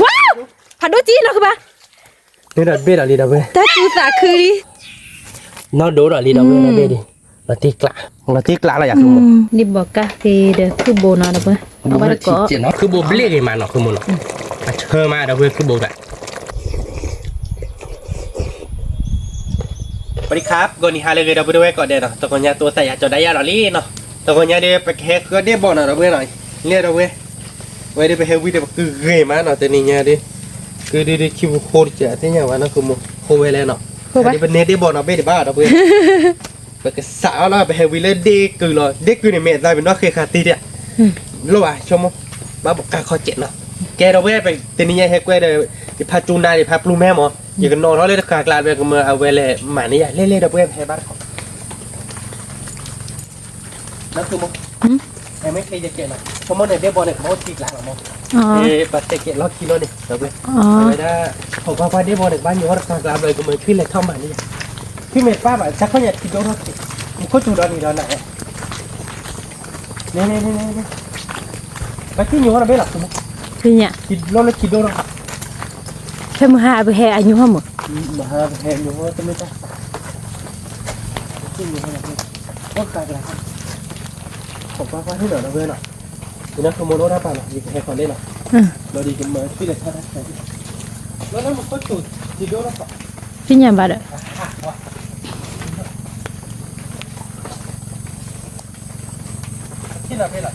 ว้าวผัดโดจีเนาะคือปะนี่เราเบ็ดอะไรเราเว้ยแต่กูสาคือดิน้องโดดอะไรเราเว้ยเราเบ็ดดิเราตีกละเราอยากคือมันนี่บอกกะทีเด้อคือโบนาเด้อเว้ยเอาไว้ก่อนเนาะคือโบเบลกมาเนาะคือมันเนาะเชิญมาเราเว้ยคือโบแบบสวัสดีครับก่อนนี้ฮาเลยเราไปด้วยก่อนเดี๋ยวเนาะตะกอนยาตัวใส่ยาจอได้ยาหล่อลี่เนาะตะกอนยาเดี๋ยวไปแค่ก็ได้บ่อเนาะเราเว้ยหน่อยเนี่ยเราเว้ยไว้ได้ไปเฮวิเดี๋ยวคือเกยมาเนาะแต่นี่เนี่ยดิคือดิคิวโคตรเจ๋อที่เนี่ยว่านั่นคือมันโคเวเลยเนาะอันนี้เป็นเนตได้บ่อเนาะเบ็ดบ้าเราเว้ยไปกสาวแล้วไปเฮวิเลยเด็กคือเลยเด็กคือเนี่ยเมตได้เป็นว่าเคยขาดตีเนี่ยรู้ป่ะชมมั้งบ้าบอกการข้อเจ็ดเนาะแกเราเว้ยไปแต่นี่เนี่ยให้กูได้ไปพาจูนได้พาปลูแม่หมออย่างกันนอนเขาเลยตะการกลางไปก็มาเอาเวลหมานี่ใหญ่เล่ๆเราเว้ยให้บ้านเขานั่นคือมั้งไอ้ไม่เคยจะเกะเนาะชมมั้งเนี่ยเด็กบอลเนี่ยเขาตีกลางหรอมั้งปัตเตเกะล็อกกิโลเนี่ยเราเว้ยไม่ได้ผมว่าเด็กบอลเนี่ยบ้านอยู่ว่าตะการกลางเลยก็มาพี่เลยเข้ามานี่พี่เมย์ป้าแบบจะเขาอยากกินโดนัทมันก็จูดอนนี่ดอนไหนเนี่ยไปที่อยู่ว่าเราไม่หลับสมมติคือเนี่ยกินโลแล้วกินโดนัทแค่มาหาไปแห่อายุห้าหมดมาหาแห่อยู่ว่าจะไม่ได้ที่อยู่ว่าเราไม่ก็กลายเป็นอะไรผมว่าที่เหนือเราเว้ยเนาะนี่นะขโมยโดนัทไปเนาะยิงแห่ก่อนได้เนาะเราดีกันมาพี่เลยท่าทักใส่แล้วนั่นมันก็จูดกินโดนัทพี่เนี่ยบ้าเด้อที่เราไม่หลับ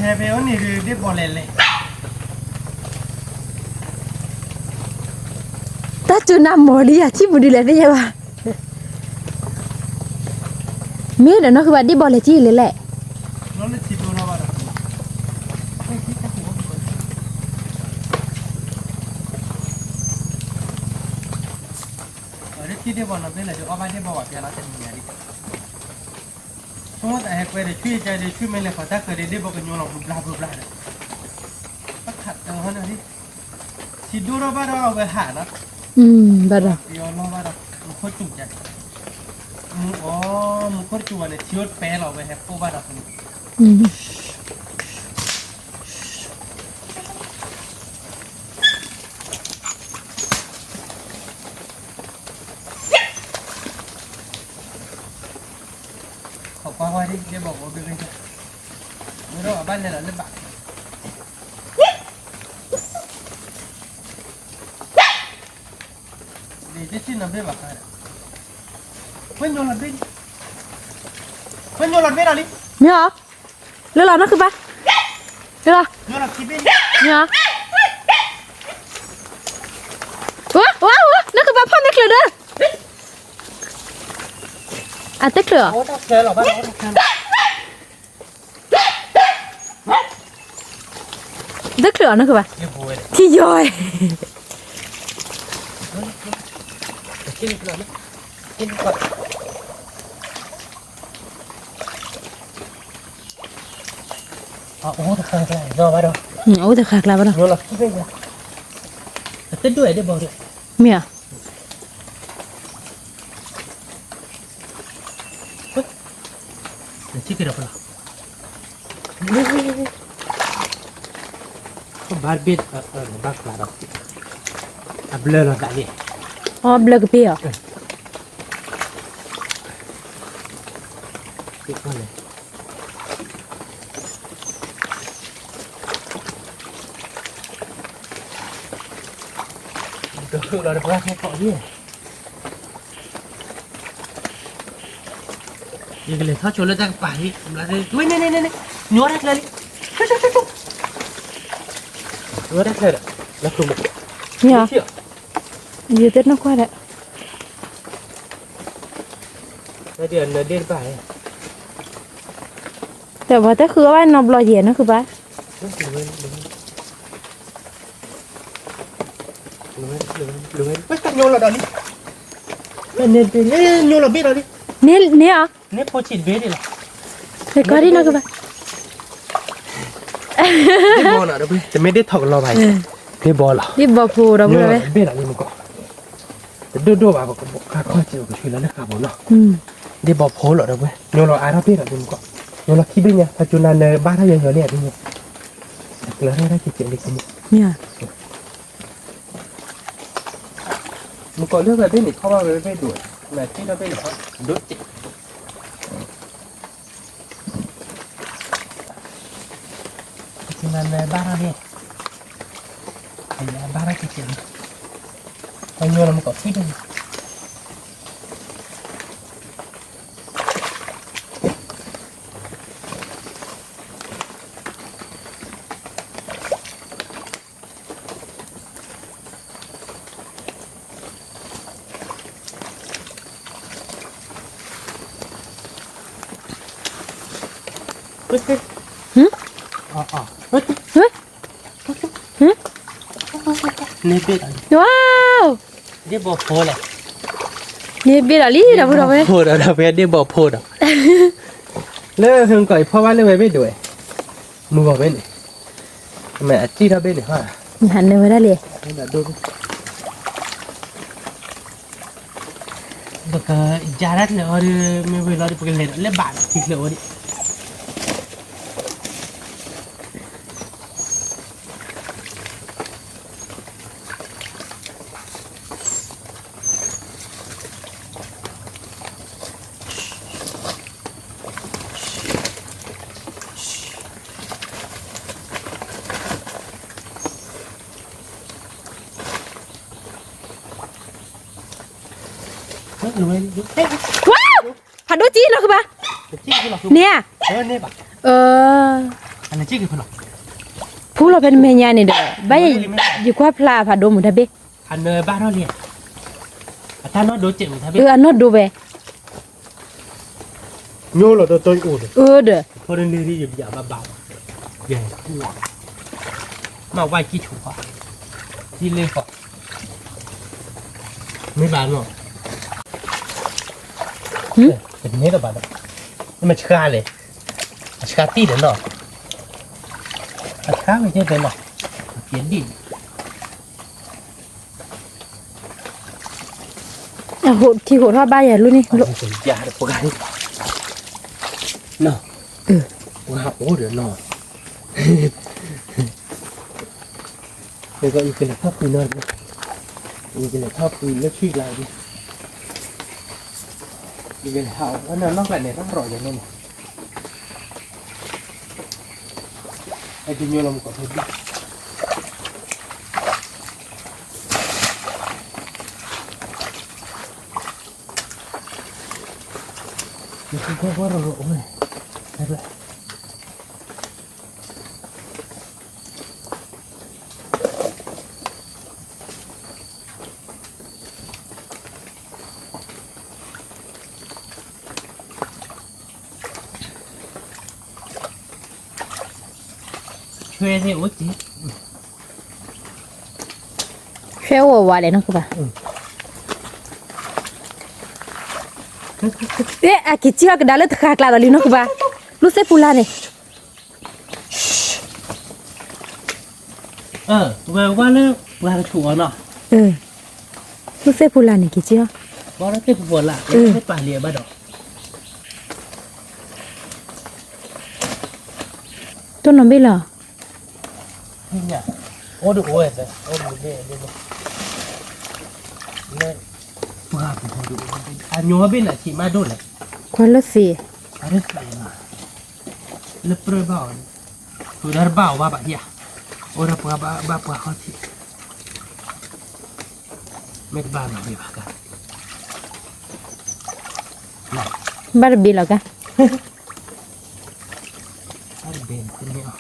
แฮปปี้วันนี้เรียบบอลเลยตาจูน้ำหมอดีอะที่บุรีเลยได้ยังวะเมียเดี๋ยวน้องคือว่าได้บอลเลยจี้เลยแหละน้องเลยจีบเราบ้างที่ได้บอลเราเป็นอะไรจะเอาไปได้บอลเดี๋ยวเราจะมีอะไรสมมติแต่เคยได้ช่วยใจได้ช่วยไม่เลยขอถ้าเคยได้บอกกันโยนเราบุบลาเลยก็ขัดเอาหน่อยดิที่ดูเราบ้านเราเอาไปหานะบ้าเด้อโยนเราบ้านเราโคตรจุกใจมึงโคตรจุกเลยชิวแปะเราไปแฮปปี้บ้านเราขอว่าดิเดี๋ยวบอกว่าเป็นไงไม่รู้บ้านเนี่ยเราเล่นบ้าเดี๋ยวจะชิมน้ำเดือดบ้ากันเพิ่งโยนหลอดเบ็ดอะไรเมียเรื่องอะไรนั่นคือปะเรื่องอะไรโยนหลอดที่เบ็ดเมียว้าวนั่นคือปะพ่อไม่เคยเด้ออ่ะเต็กเหรอโอ้ต้องเจอหรอบ้านเด็กเหลือนะคือปะที่ย่อยกินก่อนนะกินก่อนโอ้ตะขาบเลยรอมาดูโอ้ตะขาบแล้วบ้างรอหลับที่เป็นไงเต้นด้วยได้บอกด้วยเมียที่กี่ดอกล่ะบาร์บีบักลาดอกอับเลอร์ได้เนี่ยอ๋อเบลกพี่อ่ะติดมาเลยก็เราได้พลาดแค่ก่อนเนี่ยยังเลยถ้าชนแล้วจะไปผมละเลยด้วยเนี่ยนัวได้เลยนัวได้เลยแล้วคุณเนี่ยยืดเต้นนักว่าแหละเดือนไปแต่ว่าถ้าคือว่านอบลอยเย็นนะคือปะไม่ต้องโยนหรอกดอนี่เนี่ยโยนหรอกเบี้ยหรอนี่เนี่ยเนี่ยพอฉีดเบี้ยดิหรอ ไปก็ได้นะคือปะ ได้บอลอ่ะเดี๋ยวจะไม่ได้ถอกเราไปได้บอลเหรอ นี่บ่พูเราพูดอะไร เบ็ดอะไรมันก็ดูแบบก็บอกข้าข้อเจียวกับช่วยแล้วนะครับผมเนาะได้บอลโพลเหรอเดี๋ยวโยนเราอาร์เบ็ดอะไรมันก็โยนเราคิดด้วยเนี่ยปัจจุบันในบ้านถ้ายังเหลือเนี่ยด้วยแล้วได้กี่เจียวดีกันเนี่ย มันก็เลือกอะไรเป็นอีกเพราะว่าไม่ดูดแม่ที่เราเป็นเขาดูดจิปัจจุบันในบ้านเราเนี่ยบ้านเรากี่เจียวไอ้โยนเรามันก็คิดด้วย อ๋อเฮ้ยนี่เป็นอะไร ว้าว นี่บอกโพเลย นี่เบียร์ลี่เราพูดเราไหม โพดเราเป็นนี่บอกโพดอ่ะเลิกเพิ่งก่อยเพราะว่าเลิกไม่ด้วยมึงบอกเป็นแม่จี้เราเป็นหรือว่า หันเลยไม่ได้เลย ดูแต่ก็จารัดเลยว่าไม่เวลาที่พวกเล่นเล่นบาททิ้งเลยว่าดิรู้ไหม ว้าวผัดโดจีนเราคือปะ จี้คือหรอ เนี่ย เนี่ยปะ อันนี้จี้คือหรอ พูดเราเป็นเมียเนี่ยเด้อใบอยู่กว่าพลาผัดโดหมูทะเบ อันเนยบ้านเราเนี่ยถ้าน้องดูเจ็บทำไม อันนอดดูเบ โย่หรอตัวอูด เด้อ พอเรื่องนี้อย่าเบาใหญ่ทั่วมาไหวกี่ถูกอ่ะที่เล่ก่อนไม่บานหรอกเป็นนี้หรอบานนี่มันช้าเลยช้าตีเดี๋ยวหรอช้าไม่ใช่เป็นหรอกเขียนดิน โหดที่โหดทอดบ้านอย่ารู้นี่ เป็นยาเด็กพวกนี้เนาะว้าวโอ้เดี๋ยวหนอเดี๋ยวก็อีกเป็นข้าวปุยนอนอีกเป็นข้าวปุยแล้วชื่ออะไรดิอีกเป็นข้าวแล้วนั่นนอกจากเนี่ยต้องรออย่างนั้นไอ้ที่โยนลงก่อนเถอะนี่คือว่าเราโอ้ยได้เลยช่วยให้โอ้จี เชลวาเลยนะคือปะอากิจิฮากระดาษเลยตะคากลาดอลีนะคือปะรู้สึกพูลาเนี่ย ว่าเลิกว่าถูกเนาะ รู้สึกพูลาเนี่ยกิจิฮะ ว่าเราเต็มปวดละไม่ป่าเลียบ้าดอก ต้นน้ำไม่หรอ นี่เนี่ยโอ้ดูโอ้ยเลยโอ้ดูเนี่ยเนี่ยว่าผมดูอันยูว่าเป็นอะไรที่มาดูเลย คนละสิ อะไรใส่มาเล็บเปรี้ยวบ้าตัวดาร์บ้าว่าแบบนี้โอ้เราปะบ้าเขาที่ไม่บ้าหรอกพี่บ้ากัน บาร์บีหรอกะ อะไรเบนคนนี้อ่ะ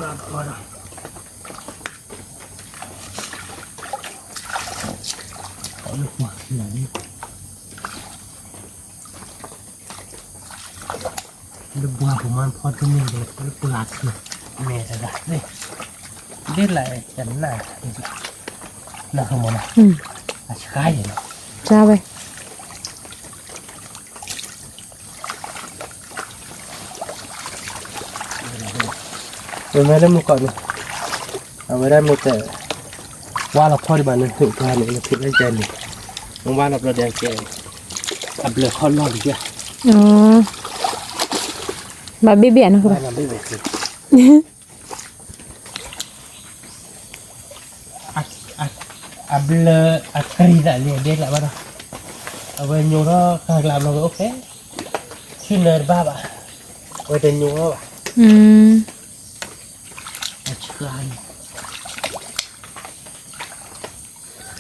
บ้าก่อนเอาลูกมาอย่างนี้ลูกบัวผมมันพอดกันนี่เลยลูกปลาคือแม่จะได้เลย Dia lah kena. Nak kamu nak. Asyik je nak. จ้าไป Memang muka ni. Awak muka. Walau kau di mana tu kan ni kita aja ni. Walau berada di sini. Abla kalau dia. อ๋อบาเบี้ยๆนะครับ Walau bebek. Abla akari dah dia lah mana. Awak nyuruh kalau nak okey. Cina bapa. Awak nyuruh. อืม Asyik.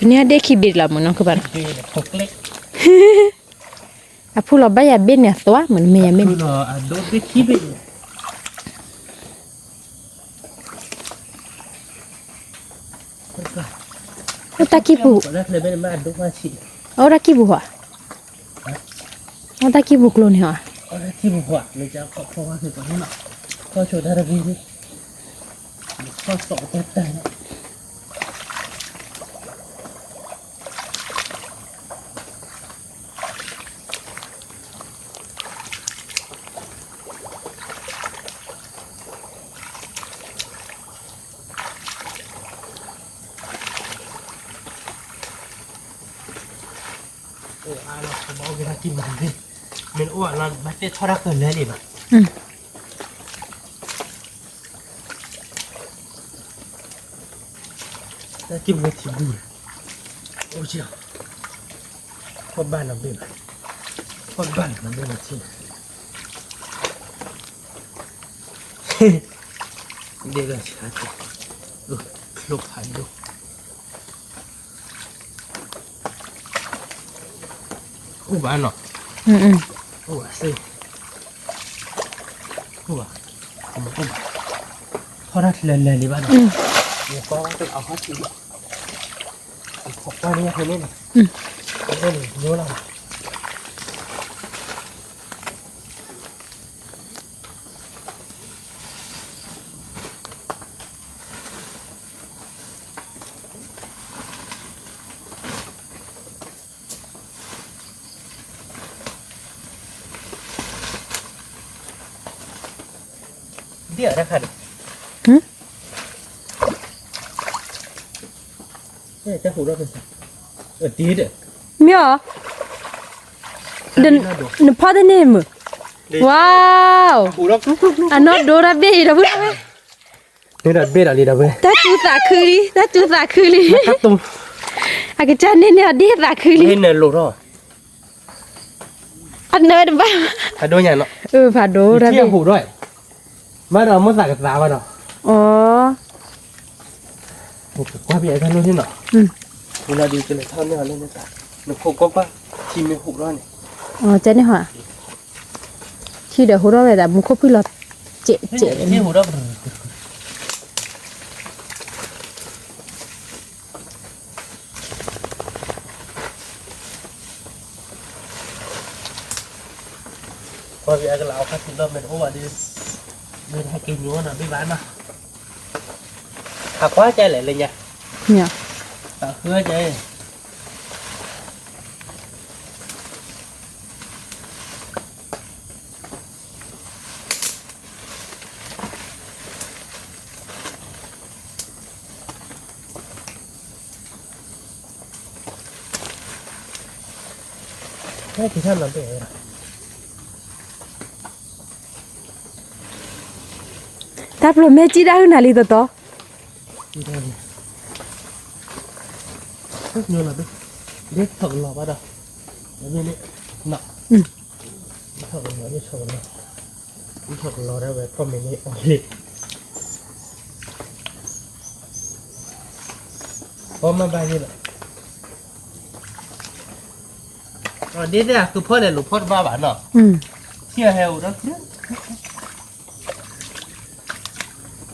เนี่ยเด็กขี้บิดละมันน้องคือบ้าน Dia pokok. อ่ะพูดเราใบยาเบ็ดเนี่ยตัวเหมือนเมียเบ็ด Aku dah ada kibik. Ô ta kia bù, Có rất là bên mà đúng là chị. ô ta kia bù hả? Ô ta kia bù luôn hả? Có rất chi một quả mình cho có không thì có nó. Có chỗ đó là gì đi. Có sổ tết tay đó. Ai là có bao cái kim mình đi. Mình uổng là bắt tết thoát ra cơn lên đi mà. Ừ. Ta kim người thì bùi. Ôi chiều. Con bàn làm bên này. Con bàn làm bên này chi. Đây là chả thì. Lục hẳn đâu. Ủa bán nó. Ừ ừ. Ủa xì. Ủa. Không có bán. Thôi ra lên đi bán nó. Ừ. Ủa có cái áo hết chị. Học qua đi thế này. Ừ. Đây này nhớ là. Dia ada kan? Hử? Đây chắc hủ đó rồi. Ở tí đấy. Mía? Đừng đừng phá thế này mà. Wow. Hủ đó lúc. Anh nói đồ ra bê đâu vậy? Nên là biết là đi đâu vậy? Ta chú tạ khư đi, ta chú tạ khư đi. Thắp tung. À cái chân này nè đi tạ khư đi. Nên là lỗ đó. Anh nơi đâu vậy? À đôi nhà nó. Ừ phải đồ ra bê. Chia hủ rồi. Bắt đầu mất cái giá vào đó. Ồ. Qua bị thân luôn thế nào? Ừ. Mình là đi cái này thân này lên đây cả. Nó không có ba. Chim mình hủ đó này. Ồ chân này hả? Khi để hú đó về là muốn khóc phi lọt trệ trệ. Chia hủ đó. Qua bị cái lão phát thì mình ôm vào đi. Mình hay kinh nhúa là biết bán mà. Quá chơi lại lên nha. Nhờ. Hứa chơi. Thế thì sao làm được rồi? Táp lo mẹ chỉ đã hơn nào đi to. Đi đâu nhỉ? Rất nhiều là biết thợ lò bắt đầu. Ở bên đây nọ. Ừ. Thợ lò biết thợ lò. Biết thợ lò ra về con mình đi ổn định. Có mà bao nhiêu vậy? Rồi đi đây à, cứ phơi này lục phơi ba bản nọ. Ừ. Chia heo đó.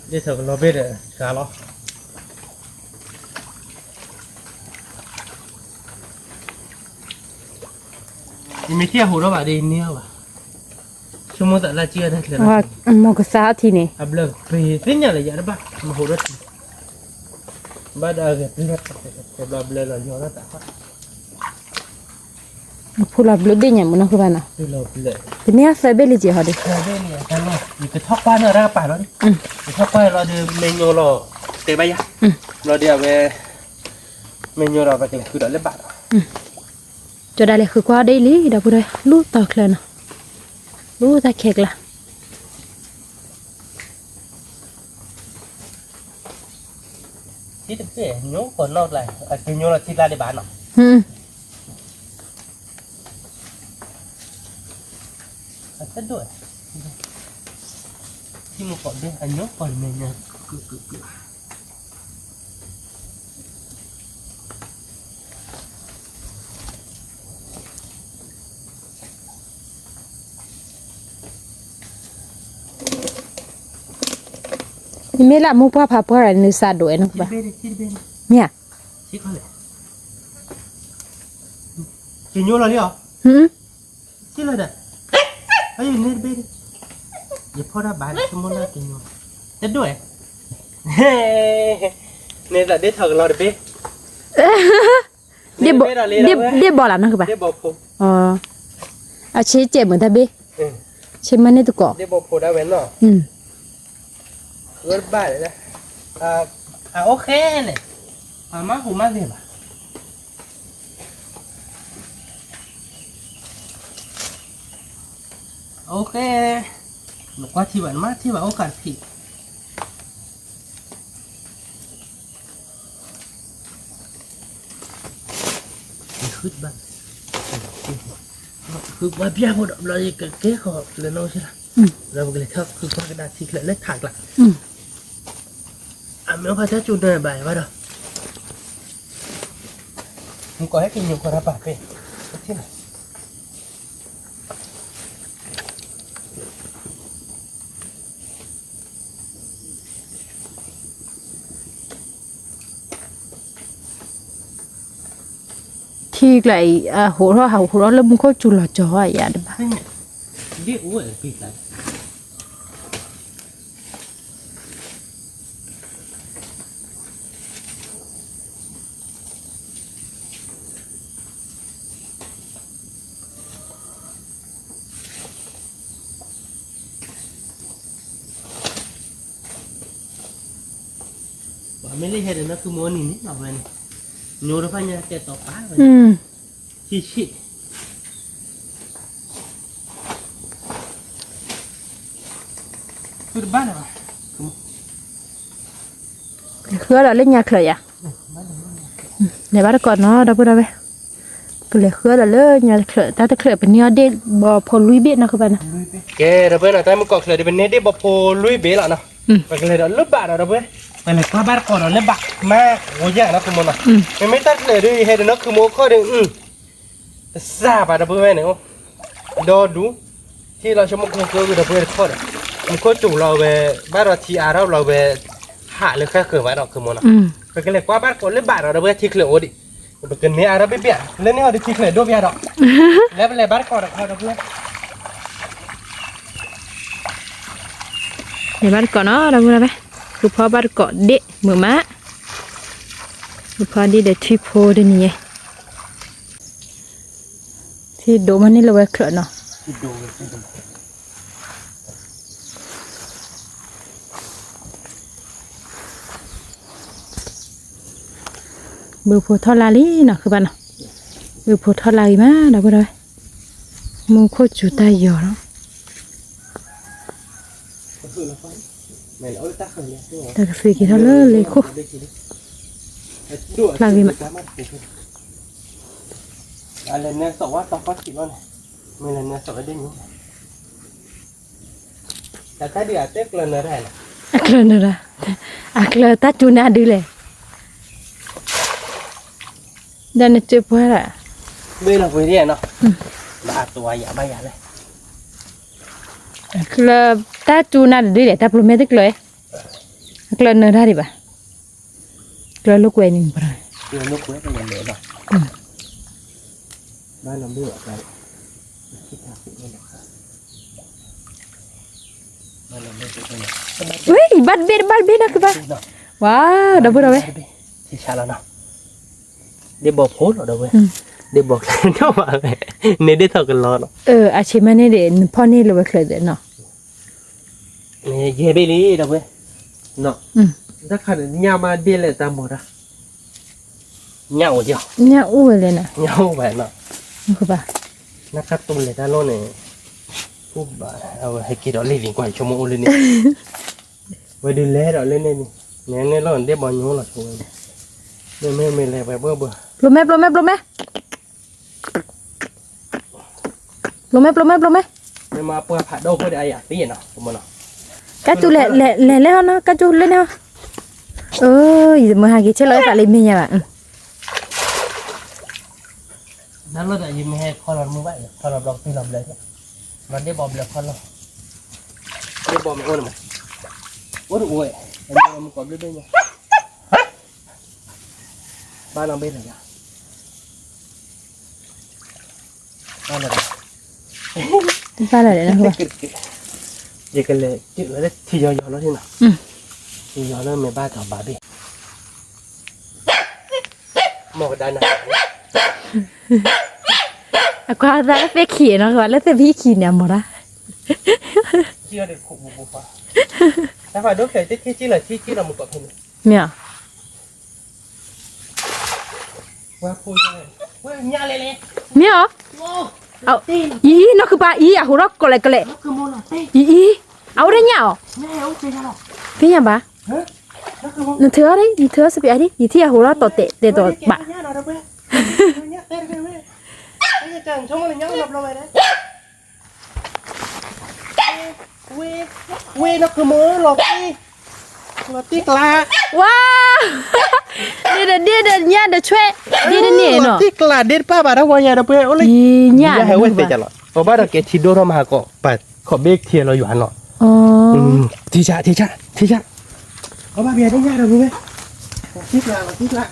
Đi thợ lò biết rồi, khá lo. Đi mấy chia hủ đó bà đi neo à? Chúng muốn tận là chia đây là. Wow, một cái sao thì nè. Áp lực vì thế nhà là vậy đó bà, mà hủ đó. บ้านเกิดเลือดแต่เราเบลเราย้อนแล้วแต่ว่า พูดลับลุดได้ยังมันคือบ้านน่ะ คือเราเบล เป็นเนี่ยใส่เบลลี่จีเขาดิ เราเบลเนี่ยแต่เราอยู่กับท็อกบ้านเราป่าแล้วนี่ท็อกบ้านเราเดินเมนูเราเตะใบยะเราเดี๋ยวไปเมนูเราไปกันคือเราเล่นบาท จะได้เลยคือว่าได้ลีเดี๋ยวพูดเลยรู้ต่อเคลนรู้ตาเค้กละ ที่ตึกเสียนู้คนนอกเลยคือนู้เราที่ร้านในบ้านเนาะอันด้วยที่มึงก่อนด้วยอันนู้ก่อนเนี่ยนี่ไม่ละมุกว่าพาเพื่อนนึกซาด้วยนะคือบ้าน ที่เบน เนี่ย ที่เขาเลยกินนู้เราเนี่ยเหรอที่เลยเด้อไอ้ยังเนี่ยเบนอย่าพอได้บ้านสมมติเรากินนู้จะด้วยเนี่ยแต่ได้ถอดเราเด้อเบน เดี๋ยวบอกแล้วนะคือบ้าน ได้บอกผม อ๋อเอาเชเจ็บเหมือนตาเบ้เชมันนี่ตุกอ ได้บอกผมได้เว้นเนาะรถบ้านเลยนะโอเคเลยมาหูมาเลยป่ะโอเคหนูว่าที่บ้านมาที่บ้านโอกาสผิดขึ้นบ้านคือว่าพี่พอเราจะเก๊ขอบเลยน้องใช่ไหมเราก็เลยชอบคือว่ากระดาษที่เล็กถักละไม่เอาพาจะจุดเดินไปว่าเด้อมึงก็ให้กินอยู่คนละบาทไปที่ไหนที่ไหลหัวเราะหัวเราะแล้วมึงก็จุลจออย่าได้บ้า เดี๋ยวอ้วนปีกเลยไม่ได้เห็นนะคือโมนี่นี่หรอกเลยนูรพันธ์จะต่อป้าเลยชิคือบ้านอะไร คือเราเล่นยาเคยอ่ะในบ้านก่อนเนาะเราพูดอะไรก็เลยคือเราเล่นยาเคยแต่เคยเป็นเนื้อเด็กบ่พอลุยเบ็ดนะคือบ้านนะ แกเราเพื่อนแต่เมื่อก่อนเคยเป็นเนตได้บอกพอลุยเบลล์นะไปเลยเราเลิกบ้านเราเพื่อนไปเลยก็บ้านก่อนเราเลิกบ้านมากโอ้ยนะคือโมนะไม่ตั้งเลยด้วยเห็นนะคือโมก็เดินซาบะเราเพื่อนเนี่ยดอดูที่เราชมกันก็คือเราเพื่อนข้อเนี่ยมันก็จุเราไปบ้านเราทีอาเราไปหาเลยแค่เกิดว่าเราคือโมนะไปกันเลยก็บ้านก่อนเลิกบ้านเราเพื่อนที่เคยโอ้ดิไปกันเนี่ยเราไปเบี้ยเล่นเนี่ยเราที่เคยด้วยเบี้ยดอกแล้วไปเลยบ้านก่อนเราเพื่อน ในบ้านก่อนเนาะเราพูดอะไรคือพอบ้านก่อนเด็กเหมือนมะคือพอดีเด็กที่โพดนี่ที่โดมันนี่เราไว้เคลื่อนเนาะเบอร์โพทอลาลีเนาะคือบ้านเนาะเบอร์โพทอลาลีมาเราพูดอะไรมูโคจูตายยอเนาะแต่ก็สิกี่เท่าเลยคุลาลีมาอะไรเนี่ยสวัสดิ์ต้องก็คิดว่าเนี่ยไม่เลยเนี่ยสวัสดิ์ได้ยังแต่ถ้าเดี๋ยวเจ๊กเลยนะได้นะเคลื่อนนะเคลื่อนตาจูน่าดีเลยเดินเจ็บปวดอะเมื่อเราไปเรียนเนาะบาตัวอย่าไปอย่าเลยเคลื่อนตาจูน่าดีเลยตาพลุไม่ได้เลยเคลื่อนเนื้อได้ดิบ่ะเคลื่อนลูกเวนิงปะเคลื่อนลูกเวนิงเป็นยังไงเนาะบ้านเราไม่เหลืออะไรคิดหาสิ่งนี้นะครับบ้านเราไม่เหลืออะไรเฮ้ยบ้านเบ็ดนะคือบ้านว้าวดับเบิ้ลเอาไว้ ที่ชาแล้วเนาะเดี๋ยวบอกโพสหรอเดี๋ยวเว้ยเดี๋ยวบอกเจ้ามาเลยเนี่ยได้เท่ากันรอเนาะอาชีพมันนี่เด่นพ่อนี่เลยเคยเด่นเนาะเนี่ยเย่ไปเลยเดี๋ยวเว้ยเนาะถ้าขันยามาเดียเลยตามหมดอะเหงาเดียวเนี่ยอู้เลยนะเหงาแบบเนาะคือป่ะนะครับตรงเลยด้านโน้นเนี่ยผู้บ่าเอาให้กินดอกเลี้ยงกว่าชั่วโมงเลยเนี่ยไว้ดูแลดอกเล่นเนี่ยเนี่ยเราได้บอลยูหรอช่วยไม่เลยไปเบื่อปลุกแม่ไม่มาเปิดผัดโดก็ได้อยากตีเนาะผมเนาะกระจุแหละแล้วเนาะกระจุเลยเนาะมาหากินเช่นไรแต่เลยมีอย่างอ่ะนั่นเราจะยิ้มให้คอเรามือไว้คอเราลองตีลำเลยมันได้บอมเลยคอเราได้บอมอ้วนมั้ยอ้วนอ้วยอันนี้มันกรอบด้วยไงบ้านเราเป็นอะไรบ้านอะไรนะวะยังกันเลยจุดเลยที่ยอแล้วที่ไหนที่ยอแล้วไม่บ้ากับบาร์บี้หมอกได้นะก็ได้ไปขี่นะว่าแล้วแต่พี่ขี่เนี่ยหมดละเชื่อเด็กขู่บุฟ้าแต่ฝ่ายดูเขยที่จี้เลยที่เราหมดกับเพนเนี่ยว่าพูดยังเว้ยยาเลยเนี่ยเอาnóคือปลาà hú đó có lại áo đấy nhở cái nhà bà nó thừa đấy đi thừa sẽ bị ấy đi thì hú đó tổ tệ tổ bạ quê nó cứ mớ lọt tiếc là wow đi nha để chơi đi nè nó tiếc là đi pa bà đâu qua nhà đâu quê ôi nhà hay quên về chả lọ ởบ้านเราเกทิโดเรามาก็ปัดขอเบรกเทียเราอยู่หันเนาะทีชะเอาบ้าเบียร์ได้ยากเรารู้ไหมtiếกละ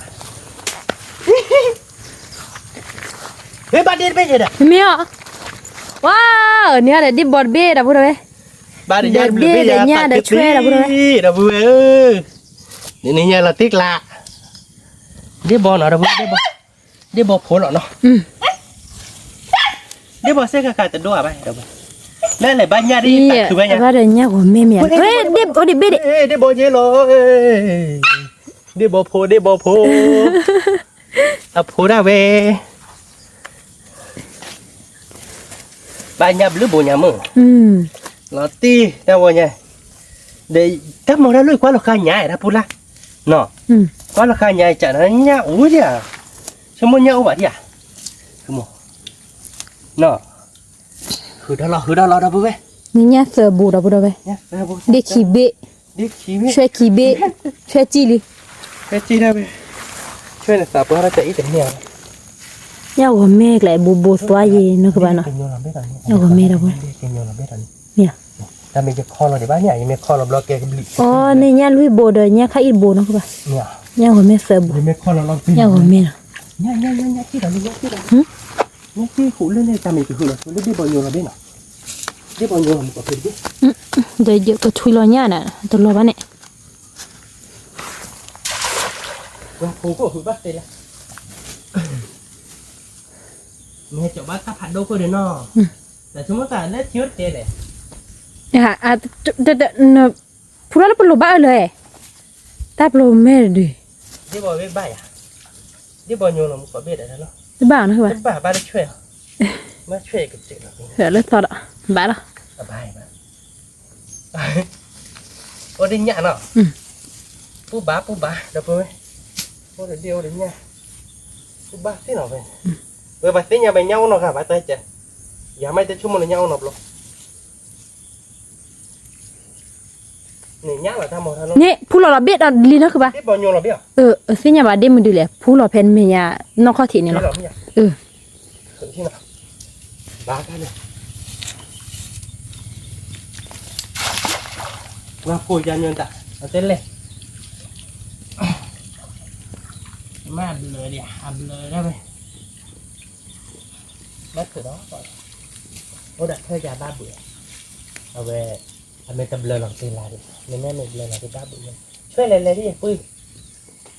เฮ้ยบ้านเด็ดไปยังไงเมียว้าวเนี่ยเด็ดดิบอดเบ้ดับพูดเลยบ้านเด็ดเบ้เด็ดเนี่ยเด็ดช่วยดับพูดเลยดับพูดนี่เนี่ยเราติ๊กละเด็ดบอลเนาะดับพูดเด็ดบอลโผล่เนาะเด็ดบอลเส้นกระต่ายตัวไปดับพูดนั่นแหละบ้านเนี่ยได้ตัดคือไงบ้านเนี่ยหัวแม่เมียเฮ้ยเด็ดโอ้เด็ดเบ้เด็ดบอลเยอะเลยเด็ดบอลโผเอาโผล่ได้เว้บ้านเนี่ยหรือโบเนี่ยมึงเราตีได้บ่เนี่ยเดี๋ยวถ้ามองได้เลยกว่าราคาใหญ่นะพูดละเนาะกว่าราคาใหญ่จัดนั้นเนี่ยโอ้ยเนี่ยสมมุติเนี่ยอุบัติอ่ะคือหมอเนาะคือเราได้ปุ๊บเว้ยนี่เนี่ยเสือบูได้ปุ๊บเว้ยเด็กขี้เบะช่วยขี้เบะช่วยจีลีได้เว้ยช่วยหน่อยสาวเพื่อนเราจะอีแต่เนี่ยเนี่ยหัวแม่แหละบูตัวเย็นนึกว่าเนาะเนี่ยหัวแม่ได้ปุ๊บเนี่ยแต่ไม่จะคอเราเดี๋ยวบ้านเนี่ยยังไม่คอเราบล็อกแกกับลิอ๋อเนี่ยลุยโบเดอเนี่ยข้าอีโบนะคือป่ะเนี่ยหัวแม่เสือบูยังไม่คอเราลองเนี่ยหัวแม่เนี่ยที่เราเนี่ยที่ขู่เล่นเนี่ยตามไม่คือเราเล่นได้บอลโยนเราได้หรอได้บอลโยนกับเพื่อนดิเดี๋ยวเยอะก็ช่วยเราเนี่ยนะตัวเราบ้านเนี่ยวันโคก็คือบ้านเตะละเนี่ยจบบ้านถ้าผัดโดก็เดี๋ยวน่อแต่สมมติการเล่นชีวิตเตะเลยเดี๋ยวพูดแล้วเป็นรูบ้าเลยแต่เป็นรูแม่ดิได้บอลเบ็ดใบอ่ะได้บอลโยนเรากับเบ็ดอะไรเนาะบ้านะคือว่าบ้าได้ช่วยมาช่วยกับเจ๊เราเดี๋ยวเลิกทอดอ่ะบ้าละบ้าโอ้ดิเนี่ยเนาะปูบ้าเดี๋ยวไปโอ้เดี๋ยวเนี่ยปูบ้าที่ไหนไปไปที่เนี่ยไปเงาเนาะค่ะไปเตะเจ๊อย่าไม่จะชุ่มมันเงาเนาะหรอกนี่ยากเลยทำหมดแล้วนี่พูดเราเบ็ดอ่ะลีนะคือป่ะที่บอลโยนเราเบี้ยสิ่งอย่างว่าเด็กมันดูแลพูดเราเพนเมียนอกข้อถิ่นนี่หรอที่ไหนบ้ากันเลยมาพูดยันยันจ้ะเอาเต้นเลยมาเบลอดิอ่ะเบลอได้ไหมนัดถือđóโอ้ดักเธอยาบ้าเบื่อเอาไว้ทำไมตะเบลอหลังตีลาดิแม่เบลอหลังตีบ้าเบื่อช่วยอะไรดิปุ้ย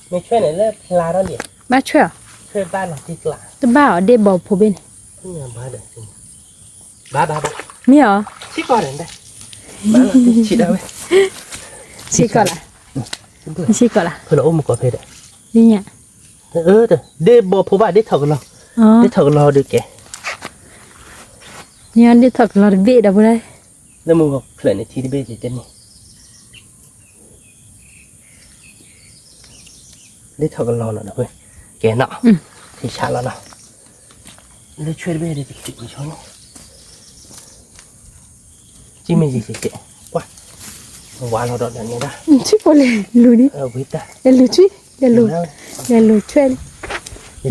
ไม่ช่วยไหนเลิกลาแล้วเนี่ย ba chua ช่วยบ้านหน่อยที่กลา to ba ở đây bò phô bên นี่บ้าเด็กบ้า mi ở ชิก่อนเลยได้บ้าชิได้ไหม chỉ có là chỉ có là เพื่อนอุ้มก่อนเพด đi nhá เด้อเดบพบว่าได้ถกเราได้ถกเราดูแก nhá đi thật là bị đâu đây แล้วมึงบอกเพื่อนในที่ที่เบ้จะนี่ได้ถกเราหน่อยนะเว้ยแกเนาะที่ชาแล้วเนาะแล้วช่วยเบ้ได้ติดไปช่วยจิไม่จีเจ๊ว้าว่าเราดอกอย่างนี้นะ chứ có lẽ lùi đi วิตา để lùi chứ để lùi chơi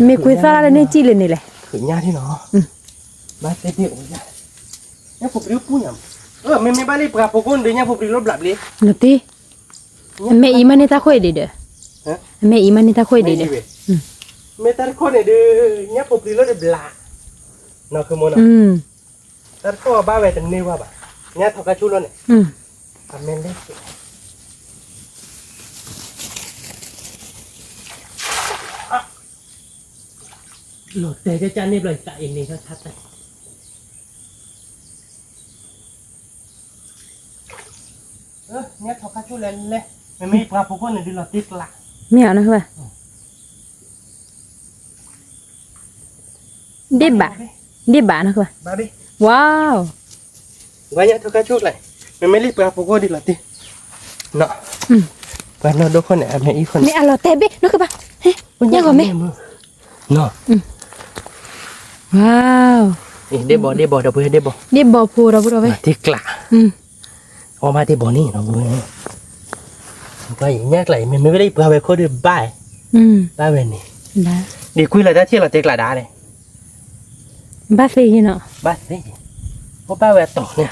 mẹ quý sao là nên chi lên này này ขืนยาที่เนาะบ้านเตี้ยๆเนี่ยเนี่ยผมรู้ปุ๊ยอ่ะไม่บ้านเลยปลาปกุนเดี๋ยวเนี่ยผมรู้บลับเลย nó tí mẹ ý mà nên ta khơi đi được mẹ ý mà nên ta khơi đi được ไม่ตัดข้อเนี่ยเดี๋ยวเนี่ยผมรู้บลับเนาะคือมันตัดข้อบ้าไว้แต่เนี่ยว่าแบบเนี่ยทอกระชุลเนี่ยทำเมนได้หลุดแต่จะจานนี่เลยกะเองนี่ก็ชัดเลยเนี่ยทอกระชุลเลยไม่ปลาปกุนเนี่ยดีหลอดติดละ mẹ nó thôi đi bà nó thôi บ้าดิ wow ว่าเนี่ยทอกระชุลเลยไม่รีบปลาปกุนดีหลอดติดเนาะไปนอนดูคนเนี่ยไม่อีคน mẹ lo tè bé nó cơ bà nhá gọi mẹ เนาะ wow เดบเดี๋ยวเพื่อนเดบ đi bò phù đâu đâu vậy ที่กละออกมาที่บ่อนี่เนาะเว้ยไปอย่างเงี้ยไหลมันไม่ได้เพื่อไปคนอื่นบ้าบ้าเว้ยนี่ đã ดีคุยอะไรได้ที่เราเตะกละได้เลย bác gì nhỉ nó บ้าสิเพราะบ้าเว้ยต่อเนี่ย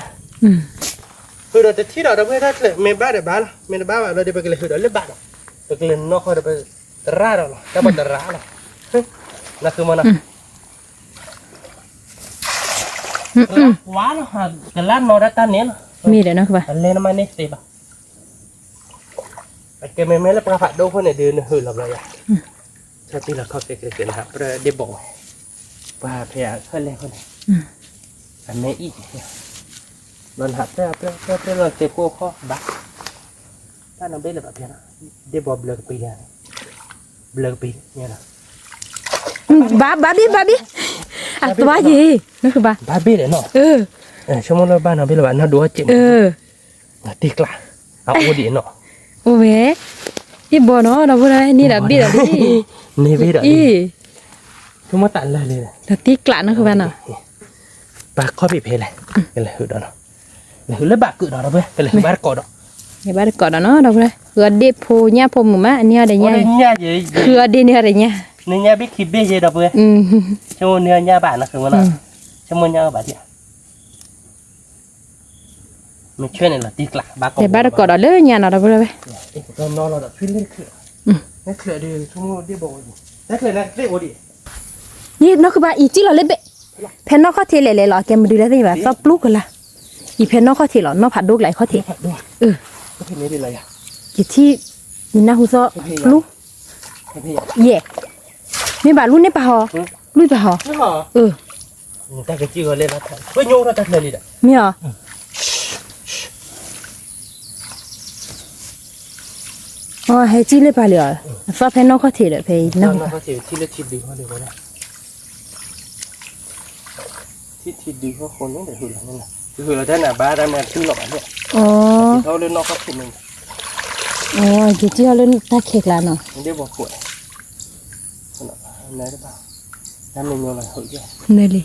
คือเราจะที่เราเพื่อถ้าเลยไม่บ้าเดี๋ยวบ้าละไม่ได้บ้าเราเดี๋ยวไปกันเลยคือเราเล่นบ้าหรอกไปกันเลยนอกเขาเดี๋ยวไปร่าเราหรอจะไปร่าเรานั่นคือมันนะว้าเนาะกันล้านนอรัตน์เนี่ย mi đấy nó cơ bà อันเล่นมาเนี่ยสิบ่ะไอ้เกมไม่เล่นปลาผัดโดคนเนี่ยเดินหื่นหลับเลยอ่ะชาติเราเข้าเกลือนะครับเพื่อเดบบอกปลาเพียขึ้นเลยคนนี้อันนี้อีกโดนหักเพื่อเราเจ็บโก้ข้อบักถ้าน้องเบ้เลยแบบนี้นะเดบอกเบลกปีเนี่ยเบลกปีเนี่ยนะ bà biết à tôi gì nó cơ bà บ้าเบ้เลยเนาะชั่วโมงละบ้านน้องเบ้เลยบ้านน้าดูว่าเจ็บตีกละเอาโอดีเนาะ ô bé đi bò nó đâu đây ni là biết là đi นี่เบ้เด้อ ý ชั่วโมงตัดเลย là tí lạ nó cơ bà nào ปลาข้อบีเพลเลยเป็นอะไรหืดเนาะหืดแล้วบากืดเนาะเว้ยเป็นอะไรบาร์กอด cái bà có đó nó đâu đây vừa đi phù nha phù mà anh nha đây โอ้ nha ยเนี่ยเย vừa đi nha đây nha เนี่ยบิ๊กคิดเบ้เยดอกเว้ยชั่วโมงเนี่ยบ้านนะคือมันชั่วโมงเนี่ยบ้านเนี่ยไม่ช่วยเนี่ยหรอตีกละบาร์กอด cái bà có đó lớn nha nó đâu đây เรานอนเราช่วยเล่นเครือเล่นเครือดีชั่วโมงเดียวบอกดิเล่นเครือนะเล่นโอดี นี่nó cơ bà ý chỉ là lên bệ pen nó có thể lẻ lọ kem đi đấy vậy sao plug là ý pen nó có thể lọ nó phạt đốt lại có thể ก็เพลงนี้ดีเลยอ่ะ chỉ thi nhìn nào so plug เพลง yeah mấy bà luôn đấy bà họ lui bà họ นี่หรอแต่ก็จีก็เล่นแล้วเว้ยโยงเราจะเล่นเลย mi à hay chỉ lấy bà liền sao pen nó có thể được phải น้อง nó เขาเสียที่เล็กทิดดีเขาเลยก็ได้ที่ทิดดีเขาคนนี้เดี๋ยวหืดแล้วนั่นน่ะคือเราได้หน้าบ้านได้มาขึ้นหลอกเนี่ย เขาเล่นนอกเขาขึ้นนึง chỉ chỉ lên ta khét là nó มันได้บอกป่วยคนละไหนได้เปล่าน้ำมันโยนอะไรหืดแย่ nơi đi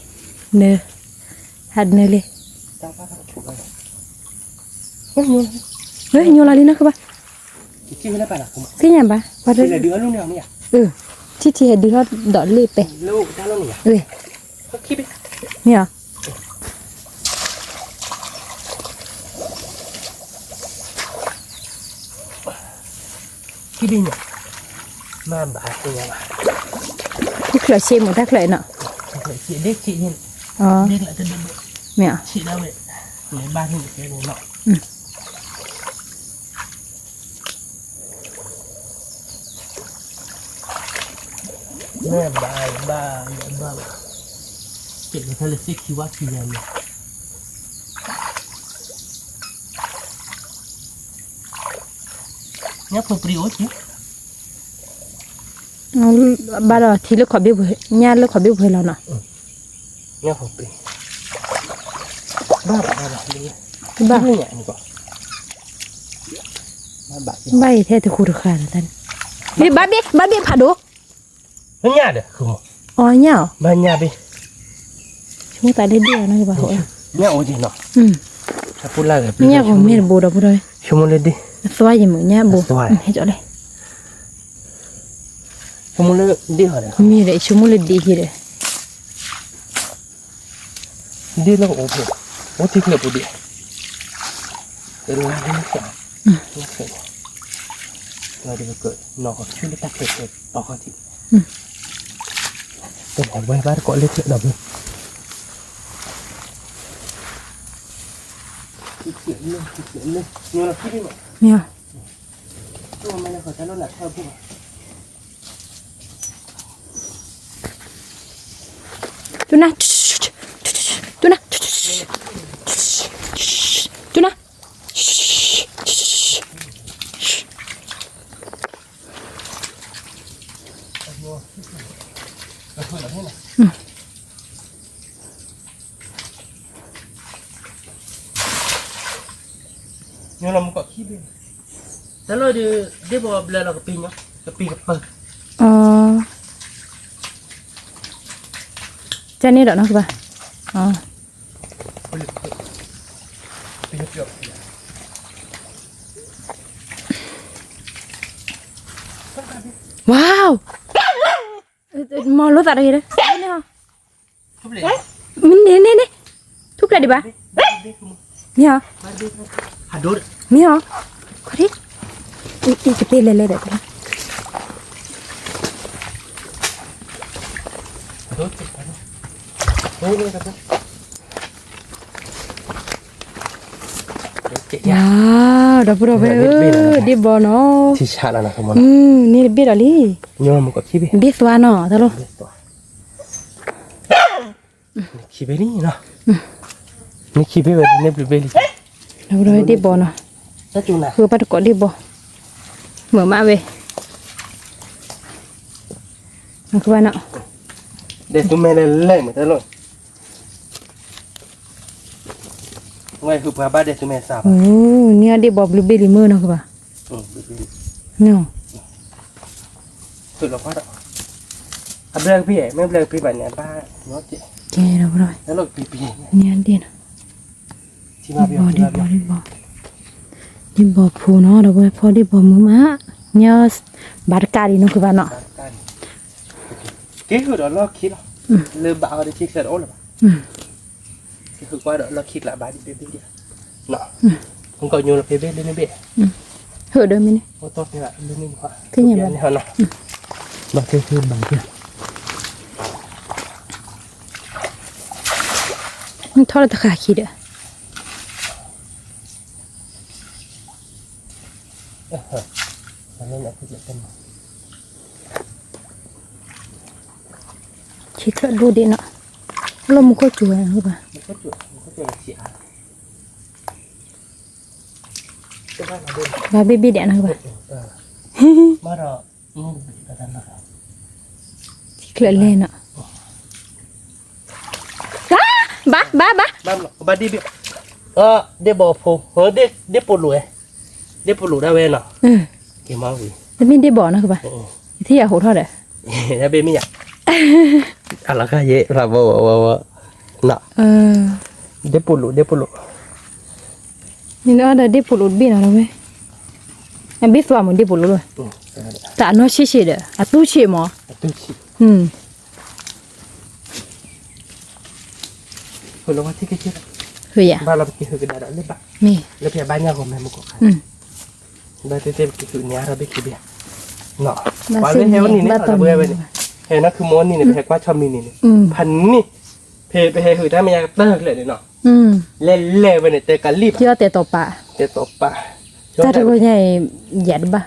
nơi hạt nơi đi ตั้งป้าทำถูกเลยเฮ้ยโยน nơi nhiều là đi nó các bạn จิ้มไม่ได้ป่ะล่ะผม cái nhà bà qua ที่ đây ไหนเดือดลูกเนี่ยเนี่ย chỉ đưa nó đỏ lê pe ลูกได้แล้วเนี่ย เขาคิดไป mi à คิดดีเนี่ยมาบ้าเป็นยังไง cái cửa xe một thắc lại nọ chịเด็กchị nhìn อ๋อ เด็กlạiจะเดิน mi à chị đâu vậy lấy ba hình cái này nọ แม่บ้าเป็ดทะเลซิคิวาคิยันเนี่ยพอปริโอชิ บ้านเราที่เลือกขอบบิ้วญาติเลือกขอบบิ้วให้เราเนาะ เนี่ยพอปริบ้านี่บ้าเนี่ยนี่ก็บ้า ใบแท้ที่คูดขาดท่านนี่บ้าเบี้ยผาดู เนี่ยเด้อคือ อ๋อเนี่ย บ้าเนี่ยบิ ช่วงตายได้เดียวนะบ่าว เนี่ยโอจิเนาะถ้าพูดละเลย เนี่ยก็มีบูดบูดเลย ชั่วโมงเลยดิ สวายอย่างมึงเนี่ยบูให้จอดเลย ชั่วโมงเลยดิเหรอ มีเลยชั่วโมงเลยดีทีเลย ดิแล้วโอ้โหโอ้ที่เคยพูดดิเดี๋ยวเราไม่ใช่ไม่ใช่เราจะเกิดนอกชื่อเล็กๆเกิดต่อกันทีเป็นไงไว้บ้านก่อนเล็กๆหน่อยเขียนเลยเนี่ยเราคิดดิมั้ย เนี่ย ตัวมันเขาจะลดหนักเท่าพวกจุนะจุนะจุนะเนี่ยเรามันก็ขี้เบี้ยแต่เราเดี๋ยวบอกเราก็ปีเนาะก็ปีกับเปิด อ๋อจะนี่ดอกนะคือป่ะอ๋อว้าวมองรถอะไรเลยเนี่ยมันเนี่ยทุบเลยดิบ้าเนี่ย Hadur. มีเหรอขอดิอีกจะเป็นเลยเดี๋ยว Hadur. Oh, ini apa? ว้าวดับเบิลดิบเนาะ Sisa lah nak kamu. นี่บิดอะไร Nyawa muka kibe. บิดว่าเนาะตลอด Kibe ni noh. Ni kibe berarti ni beli. ดับเบิลดิบเนาะ Tak cuma. คือปัดกอดิบเหมือนมาเว้ยมันคือว่าเนาะ Deh tu mele leh mata lo. Ngai hu apa deh tu mele sap. โอ้เนี่ยดิบบลูเบอร์รี่มือเนาะคือป่ะ Beli. เนาะ Tu lo pada. Abang pi eh, abang pi banyak ba. Not je. แกดับเบิล Hello pi. เนี่ยเด่น Cima biar. ดิบพูเนาะดับเบิลพอดิบมือมาเนี่ยบาร์การีเนาะคือว่าเนาะ Cái hồi đó lo khít lơ bạo đi chiếc xe ố là cái hồi qua đó lo khít lại bài đi bên kia nọ không có nhiều là phía bên lên bên hở đôi mình ô tô thì lại lên bên họ cái nhà này họ nọ lo thêm thêm bằng kia thôi là tất cả khí đấy nên là cái chuyện chỉ cần đu điện nọ lo một cái chuột này không bà có chuyện là xỉa và baby điện không bà bắt đầu cái thằng nào chỉ cần lên nọ ba ba đi biết đi bỏ phù đi bỏ lùi ra bên nọ cái máu gìแต่ไม่ได้บอกนะคือป่ะที่อยากโหดเท่าไหร่ ra bên mới nhặt là cái gì là vô nọ เดี๋ยวปลุก นี่เนาะได้ได้ปลุกบินอะไรไหมอันบินตัวมันได้ปลุกเลยแต่อันนั้นเฉยๆเด้ออ่ะตู้เฉยมั้ง ตู้ชิคนเราว่าที่เชื่อ เฮ้ยอ่ะ บ้านเราไปคือกระดาษเล็บบ้า มี แล้วเพียบ้านยาของแม่มุกขายได้เต็มๆคือเนี้ยเราไปคือเบียเนาะว่าเลยเฮวันนี้เนี่ยเราเบื่อไปเนี่ยเฮนั่นคือม้วนนี่เนี่ยเพียกว่าชอบมีนี่พันนี่เพียไปเฮคือถ้าไม่อยากเติร์กเลยเนาะเล่ไปเนี่ยเตะกันรีบ เจ้าแต่ต่อป่า เตะตบป่า ถ้าตัวใหญ่หยัดบ่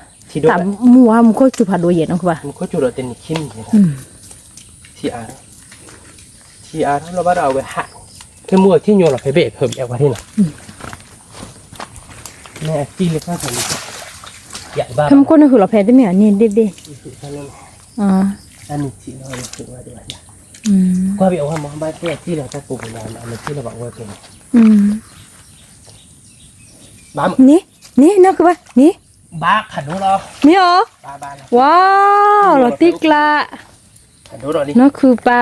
แต่มัวมันก็จุดผัดโดยเย็นนะคือป่ะ มันก็จุดเราเต็มชิ้นเลยนะ ทีอาเราบ้านเราไปหาคือมัวที่โยนเราไปเบะเพิ่มอย่างว่าที่น่ะแม่ที่เลยข้าสนิทใหญ่บ้าน ทำก้นคือเราแพ้ได้ไหมอ่ะนี่เด็ดอ๋อ อันนี้ที่เราถือว่าเดี๋ยว อืม ก็ไปเอามาบ้านแก่ที่เราจะปลูกงานอันนี้ที่เราบอกว่าเป็น อืม บ้าน นี่น่าคือว่านี่ บ้าขันดูเรา นี่เหรอ บ้าน ว้าวเราติกละ ขันดูเราดิ น่าคือปลา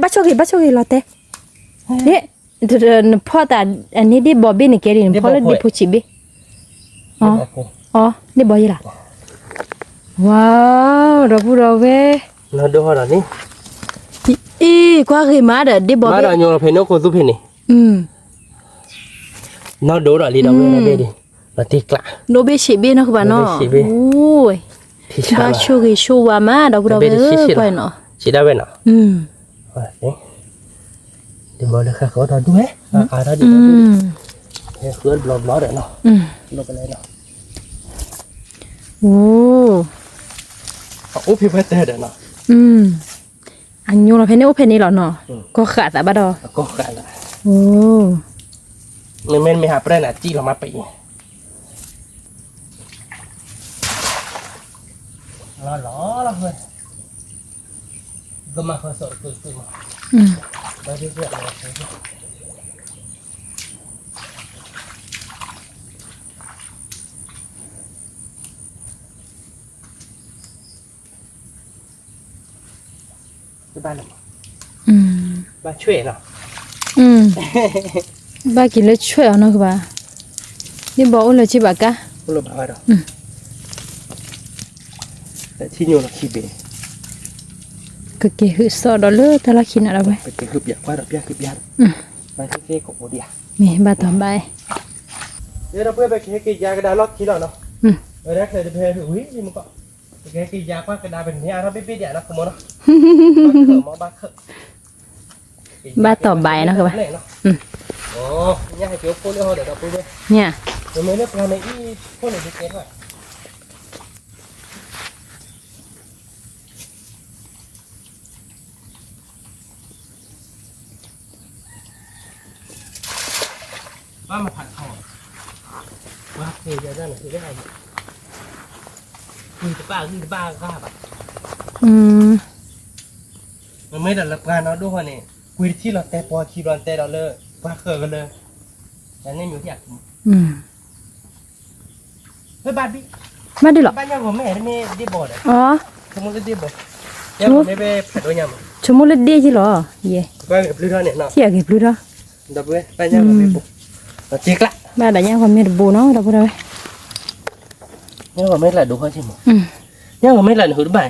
บัชโชกิเราเต้นี่พ่อแต่อันนี้ได้บอบบี้นี่แกดินพ่อเลยได้พูดชิบิอ๋อได้บอยี่ล่ะว้าวเราพูดเราเว้ย เราดูเรานี่ อีกว่าเคยมาเด้อได้บอบ บ้าน บี้ เราโยนเราเพนโนโคซุเพนี่ เราดูเราลีเราเว้ยเราเบดิเราตีกละ โนเบชิบินะคือบ้านเนาะโอ้ย ที่ชา บัชโชกิชัวมาเราพูดเราเว้ยไปเนาะ ชิได้เว้ยเนาะเดี๋ยวบอกเลยค่ะเขาทำด้วยเราดีเพื่อนบล็อกล้อเดี๋ยวเนาะลงไปเลยเนาะ โอ้ โอ้พี่เพื่อนเดี๋ยวเนาะ อันยูเราเพนนี่โอเพนนี่หรอเนาะก็ขาดแต่บ้าดอ ก็กันละ โอ้ ไม่หาเพื่อนอ่ะจี้เรามาปีล้อละเพื่อนก็มาเขาสดตื่นมาไปเรื่อยๆบ้านเราบ้านช่วยเนาะ บ้ากินแล้วช่วยเอาเนาะคือบ้านี่บอกว่าเราชิบะกะ พวกเราบ้าเราแต่ที่โยนเราขี้เบะ ก็เกหือสอดเลยแต่ละคิดอะไรไป ไปเจอคือเบียกว่าเราเบียกคือเบียกมาเค้กของโมเดีย มีบ้าต่อไป เดี๋ยวเราเพื่อไปเค้กยากระดาษล็อกขี้เราเนาะแรกเลยจะเพลอุ้ยมันก็เค้กยากว่ากระดาษเป็นนี้เราไม่ปิดอย่างนะคุณมอเนาะบ้าเขอะ บ้าต่อไปนะคือบ้า อ๋อเนี่ยให้เกี่ยวพูดเรื่องเดี๋ยวเราพูดด้วย เนี่ย เดี๋ยวไม่เลือกงานในอีพูดในเค้กว่าว่ามาผัดข้าวว่าเฮ้ยจะได้หรือไม่ได้คือจะบ้าข้าแบบมันไม่ได้รับงานเราด้วยเนี่ยคุยที่เราแต่พอคีรอนแต่เราเลยว่าเคยกันเลยแต่นี่อยู่ที่อยากเฮ้ยบ้านพี่ มาดิหรอ บ้านยังผมไม่เห็นไม่ได้บอดอ่ะ อ๋อ สมมติได้บอดยังผมไม่ไปผัดด้วยยัง ชั่วโมงละเดียวจีหรอเย่ บ้านกับพลื้นเนี่ยเนาะ เที่ยเก็บรู้เนาะ ดับเว้ยบ้านยังผมไม่ปุ๊บเราเจ๊กละ บ้าแต่ยังความมีระบุเนาะเราพูดอะไร ยังผมไม่หลับดูเขาใช่ไหมยังผมไม่หลับหูบ้าน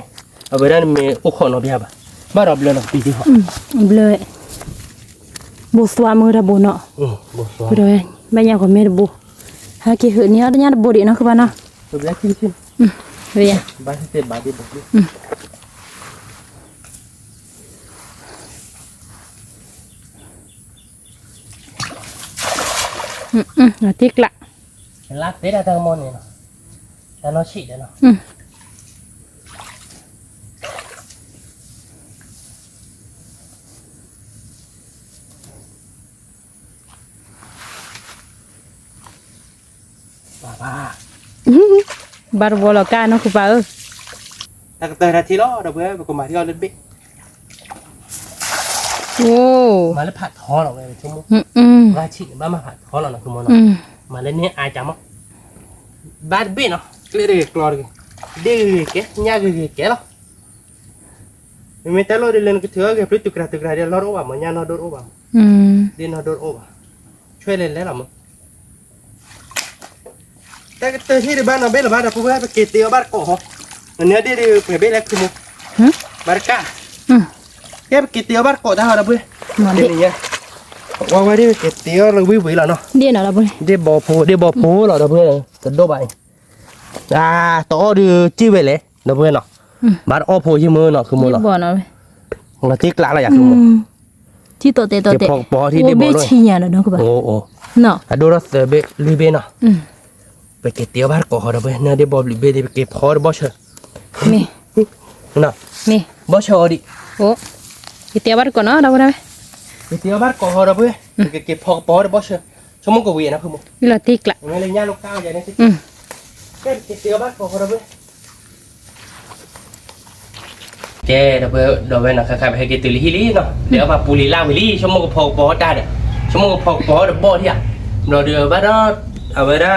เอาไปได้มีอุคอนเอาไปบ้าบ้านเราเบลล์ปีที่เขา เลยบุษวามือระบุเนาะ บุษ พูดอะไรบ้ายังความมีระบุหากี่หืนเนี่ยได้ยังระบุดีเนาะคือบ้านเนาะ ตัวแรกที่ชิม เรีย บ้านที่เต็มบ้านที่บุกเราติ๊กละ ลักเตะได้ทั้งหมดเนี่ยเนาะแต่เราฉีดเนาะบ้า บาร์บอลกาเนาะคือบ้าแต่แต่ละทีล้อเราเพื่อไปกมาที่เราเล่นบิ๊ก โอ้ มาแล้วผัดท้อเราเลยชั่วโมงมาฉีดบ้ามาผัดท้อเราคือมันเนาะมาเล่นนี้อายจังมั้งบ้านบิ๊กเนาะเกลือเกลือเดือดเก๋ยากเก๋หรอไม่แต่เราเล่นก็เถอะเก็บพริกตุกระเดี๋ยวเราโอ้บ้ามันยังเราโดนโอ้บ้าเดี๋ยวเราโดนโอ้บ้าช่วยเล่นแล้วหรอมั้งแต่เตอที่ในบ้านเราเบลบ้านเราพูดว่าไปเกตีบ้านโก้อันนี้เดี๋ยวไปเบลเล็กคือมั้งบ้านก้าแค่ไปเกตีบ้านโก้ได้เราเพื่อเดี๋ยวนี้ว่าไว้ที่เกตีเราวิ่งวิ่งแล้วเนาะ เดี๋ยวเราพูด เดี๋ยวบอกพูเราเพื่อกระโดดไปต่อดูจี้ไปเลยเราเพื่อเนาะบ้านอ้อพูที่มือเนาะคือมือ เดี๋ยว เนาะ บอกเนาะ เราติ๊กละเราอยากคือมั้ง ที่โตเตะ พอที่เดี๋ยวบอกด้วย ชี้เนี่ยเนาะคือบ้า โอ้เนาะ ดูเราเสือเบลีเบเนาะไปเกตีบ้านโก้เราเพื่อเนี่ยเดี๋ยวบอกลีเบเดี๋ยวไปเก็บพอร์บอช มี น่ะ มี บอชอดิ โอ้ เตียวบัดก่อนเนาะเราบ่ได้ เตียวบ้านก่อเราเว้ยเก็บพอปอได้บ่เชื่อชั่วโมงกว่าวีนะคือมึง นี่ละติกละ ไม่เลยย่าลูกก้าวใหญ่นี่สิเก็บเตียวบ้านก่อเราเว้ยแกเราเว้ยนะใครๆไปให้กินตุลิฮิลีเนาะเดี๋ยวมาปูลีลาวิลีชั่วโมงก็พอปอได้เด้อชั่วโมงก็พอปอได้บ่ที่อ่ะเราเดี๋ยวบ้านเราเอาไว้ได้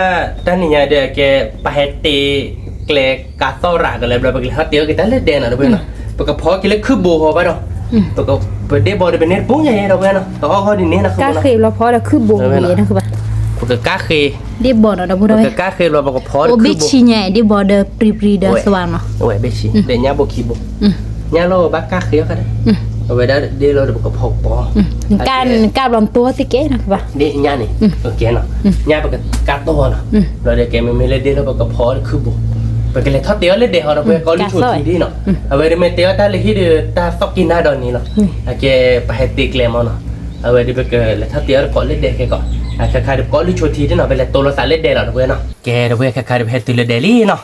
ด้านนี้เดี๋ยวแกไปให้ตีเกลกาโซระกันเลยเราไปกินข้าวเตี๋ยวกันแต่เล็ดเด่นนะเราเว้ยนะปกติพอกินแล้วคือโบหัวไปเนาะปกติไปเดบอลเป็นเน็ตปุ้งใหญ่เราเว้ยนะต่อเขาดินนี่นะคือ กาเคเราพอแล้วคือบ่เวนะคือบ่ ปกติกาเค ดิบ่เนาะเราบ่ ป ได้ กติกาเคเราบอกพอ โอ คื บิ อโบ ชิใหญ่ดิบ่เดอปรีเดอสว่างเนาะ โอ้ยเบชิเดี๋ยวย่าโบคีโบย่าเราบักกาเคก็ได้เอาไว้ได้เดี๋ยวเราจะบอกพอปอการลำตัวติเกนะคือบ่ เดี๋ยวย่านี่โอเคเนาะย่าปกติกาโตเนาะเราเดี๋ยวแกไม่เล่นเดี๋ยวเราบอกพอคือโบปกติเลยเขาเตี้ยเล่นเดี๋ยวเราไปก็ลิ้นชูทีดีเนาะเอาไว้เดี๋ยวไม่เตี้ยตาเลยที่เดี๋ยวตาฟอกกินหน้าดอนนี่เนาะแกไปให้ตีเกลมเนาะเอาไว้เดี๋ยวไปเกิดแล้วถ้าเตี้ยเราก็เล่นเดี๋ยวแกก่อนคล้ายๆเดี๋ยวก็ลิ้นชูทีดีเนาะไปเลยตัวเราสารเล่นเดี๋ยวเราเว้ยเนาะแกเราเว้ยคล้ายๆเดี๋ยวให้ตีเล่นเดลี่เนาะ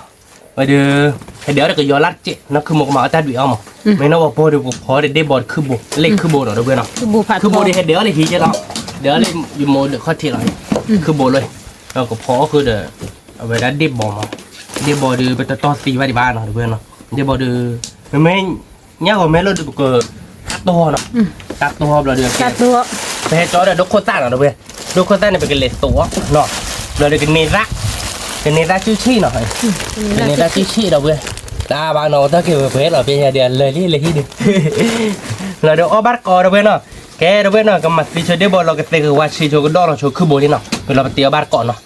ไว้เดี๋ยวเราก็ย้อนลัดเจ๊นั่นคือหมกหมาตาดุยเอาหมไม่น่าว่าพอเดี๋ยวพอเดี๋ยวได้บอลคือโบเล่นคือโบเนาะเว้ยเนาะ คือบ่ผัด คือโบเดี๋ยวเลยทีเจ้าเนาะเดี๋ยวเลยอยู่โมเดี๋ยวข้อที่เราคือโบเลยเราก็พอคือเดี๋ยวเอาไว้ได้ดิบบอลมาเดี๋ยวบอดูไปต่อสีไว้ที่บ้านเนาะเพื่อนเนาะเดี๋ยวบอดูไม่เนี่ยก็ไม่รู้ดูก็ตัดตัวเนาะตัดตัวเราเดือด ตัดตัว ไปให้จอเดี๋ยวดกโคต้าเนาะเพื่อนดกโคต้าเนี่ยเป็นเลสตัวเนาะเราเดือดกันเนร่าชื่อเนาะเป็นเนร่าชื่อเราเพื่อนตาบ้านเราถ้าเกี่ยวกับเพชรเราเป็นเดือนเลยที่เดือดเราเดี๋ยวเอาบัตรก่อนเราเพื่อนเนาะแกเราเพื่อนเนาะก็มาตีเชเดี๋ยวบอลเราก็เตะว่าชีโชก็ดอเราโชคือโบนี่เนาะเราไปตีเอาบัตรก่อนเนาะ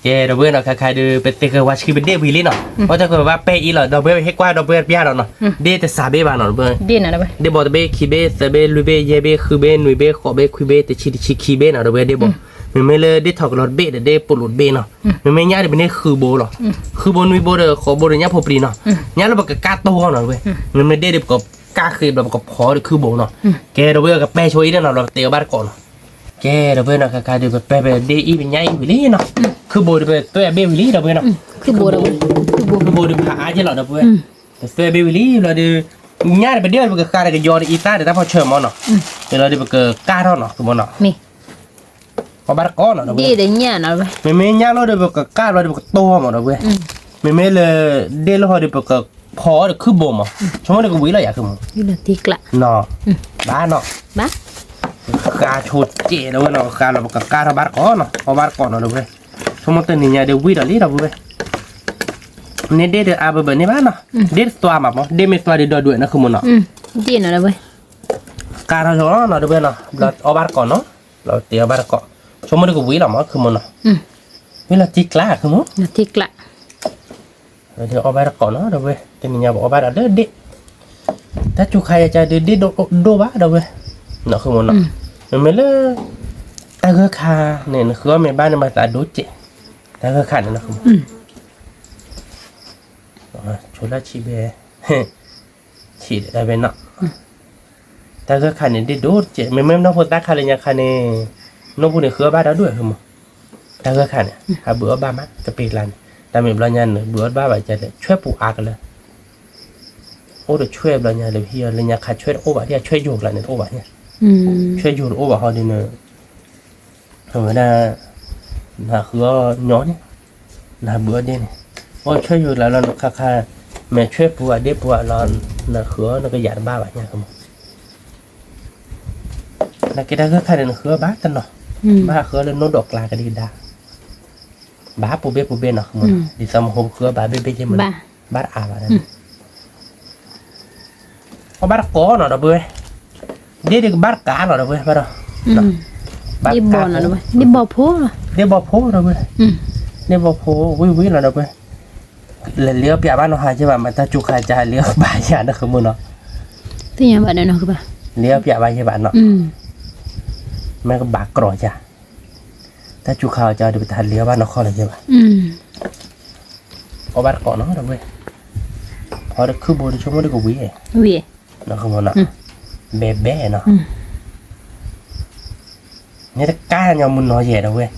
เย่เราเบื่อเนาะใครๆดูเป็นเตะว่าชีเป็นเดวิลี่เนาะเพราะถ้าเกิดว่าเปย์อีหล่ะเราเบื่อให้กว่าเราเบื่อพี่เราเนาะเดแต่ซาเบ้บ้านเนาะเบื่อ ดินะเว้ย เดบอตเบ้คีเบ้ซาเบ้ลุเบ้เยเบ้คือเบ้นุยเบ้ขอเบ้คุยเบ้แต่ชิคีเบ้เนาะเราเบื่อเดบอมันไม่เลยเดถอกหลอดเบ้แต่เดปลุดเบ้เนาะมันไม่ยากเดเป็นเนคือโบหรอคือโบนุยโบเดขอโบเดย่าพอปรีเนาะย่าเราบอกกับกาโต้เนาะเว้ยมันไม่ได้เดกับกาคือเราบอกกับพอคือโบเนาะแกเราเบื่อกับเป้ช่วยเนาะเราเตะบ้านก่อนแกเราเบื่อเนาะใครๆดูแบบเป้เดอีเป็นใหญ่วิลี่เนาะคือโบดูไปตัวเบวิลี่เราเบื่อเนาะ คือบ่ได้เว้ยคือโบดูผาใช่หรอเราเบื่อแต่ตัวเบวิลี่เราดูง่ายไปเดียวมันก็การกันยอดอีตาเดี๋ยวถ้าพอเชื่อมันเนาะเดี๋ยวเราดูไปเกิดการเนาะคือมันเนาะ นี่ พอบ้านก่อนเนาะ ดีได้เนี่ยนะเว้ย ไม่ง่ายเราดูไปเกิดการเราดูไปเกิดตัวมันเนาะเว้ยไม่เลยเดี๋ยวเราดูไปเกิดพอเดี๋ยวคือโบมั้งชั่วโมงเดียวก็วิ่งเลยอยากคือมัน นี่ละติกละ เนาะบ้านเนาะ บ้า การชุดเจ๋อเลยเนาะการเราไปเกิดการเราบ้านก่อนเนาะพอบ้านก่อนเนาะเว้ยชั่วโมงตัวนี้เนี่ยเดี๋ยววิ่งเดี๋ยวนี้เราเว้ยเนี่ยเดี๋ยวอาบแบบนี้บ้านเนาะเดี๋ยวตัวมาป่ะเดี๋ยวไม่ตัวเดี๋ยวด้วยนะคือมันเนาะ ดีนะเว้ย การเราเนาะเดี๋ยวเนาะเราเอาบ้านก่อนเนาะเราเตี๋ยวบ้านก่อนชั่วโมงเดียวก็วิ่งเรามั้งคือมันเนาะวิ่งเราจิกล้าคือมั้ง ละติกละ เดี๋ยวเอาบ้านก่อนเนาะเดี๋ยวเว้ยตัวนี้เนี่ยบอกเอาบ้านเดี๋ยวเด็ดถ้าจุกใครจะเด็ดโดบ้าเดี๋ยวเว้ยเนาะคือมันเนาะมันไม่เลยแต่ก็คาเนี่ยคือว่าแม่บ้านมาตาดูเจ๋แต่ก็ขาดนะคือชุดละชีเบชีได้เป็นเนาะแต่ก็ขาดเนี่ยได้ดูเจ๋ไม่น้องพูดตาขาดเลยเนี่ยขาดเนี่ยน้องพูดเนี่ยคือบ้านเราด้วยคือมั้งแต่ก็ขาดเนี่ยหาเบื่อบ้ามั้ยจะปีรันแต่ไม่บลายันเบื่อบ้าไปจะช่วยปลูกอากันเลยโอ้เดี๋ยวช่วยบลายันเลยพี่เลยเนี่ยขาดช่วยโอ้บ้าที่ช่วยโยกอะไรเนี่ยโอ้บ้าเนี่ยช่วยโยกโอ้บ้าเขาดีเนอะทำไมน่ะคือย้อนเนี่ยน่ะเบื่อเด่นโอ้ช่วยโยกแล้วเราค่าแม่ช่วยปลูกเด็บปลูกเราน่ะคือน่ะก็หยาดบ้าแบบเนี่ยครับน่ะกินได้ก็แค่เดินคือบ้าตันเนาะบ้าคือเล่นโน้ตดอกลากันดีดาบ้าปูเบ้เนาะครับดิสามโฮมคือบ้าเบ้ใช่ไหมบ้าอาบ้านั่นเพราะบ้าก้อนเนาะเราเบื่อเดี๋ยวบ้ากาเนาะเราเบื่อบ้าเนาะดิบ่นะเว้ยดิบ่โพล่ะ เดี๋ยวบอกโพเราเบื่อเดี๋ยวบอกโพวิ่งเราเบื่อเลี้ยวเปียบ้านเราหายใช่ป่ะมันถ้าจุกหายใจเลี้ยวบ้านยานะคือมึงเนาะ ที่ยังแบบนั้นเนาะคือป่ะ เลี้ยวเปียบ้านใช่ป่ะเนาะแม่ก็บากกรอจ้ะถ้าจุกข่าวจะเดี๋ยวไปทานเลี้ยวบ้านนครเลยใช่ป่ะเอาบ้านเกาะเนาะเราเว้ยพอได้คือโบได้ชั่วโมงได้ก็วิ่งเนาะคือมึงเนาะเบ๊เนาะนี่ถ้ากล้าเนี่ยมึงน้อยแย่เราเว้ย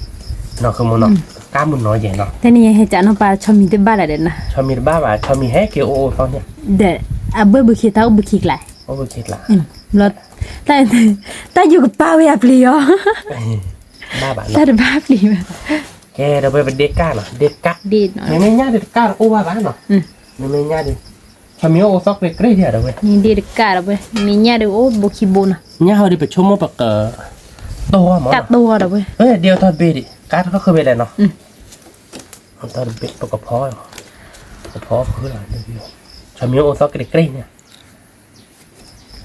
เนาะคือมึงเนาะกล้ามึงน้อยแย่เนาะแต่นี่ให้จานปลาชอบมีแต่บ้านอะไรนะชอบมีบ้าชอบมีแฮกเกี่ยวโอ้ฟังเนี่ยเด็ดอ่ะเบื่อขี้เท้าเบื่อขี้ไหลโอ้เบื่อขี้ไหลแล้ว แต่อยู่กับป้าเวียปลีอ๋อ บ้าบ้า แต่บ้าปลีแบบ แกเราไปเป็นเด็กก้าเนาะเด็กก้า ดีเนาะ ไม่ง่ายเด็กก้าโอ้บ้าบ้าเนาะไม่ง่ายดิชามิโอซอกเด็กเรียดเอาไว้ นี่ดีcara be minha de o bokibona เนี่ยเขาได้ไปชั่วโมงปะเกอตัวหมอ kato da be เดียวทอดเบดิการเขาเคยไปเลยเนาะตอนเบ็ดปกกระเพาะกระเพาะคืออะไรเดียวชามิโอซอกเด็กเนี่ย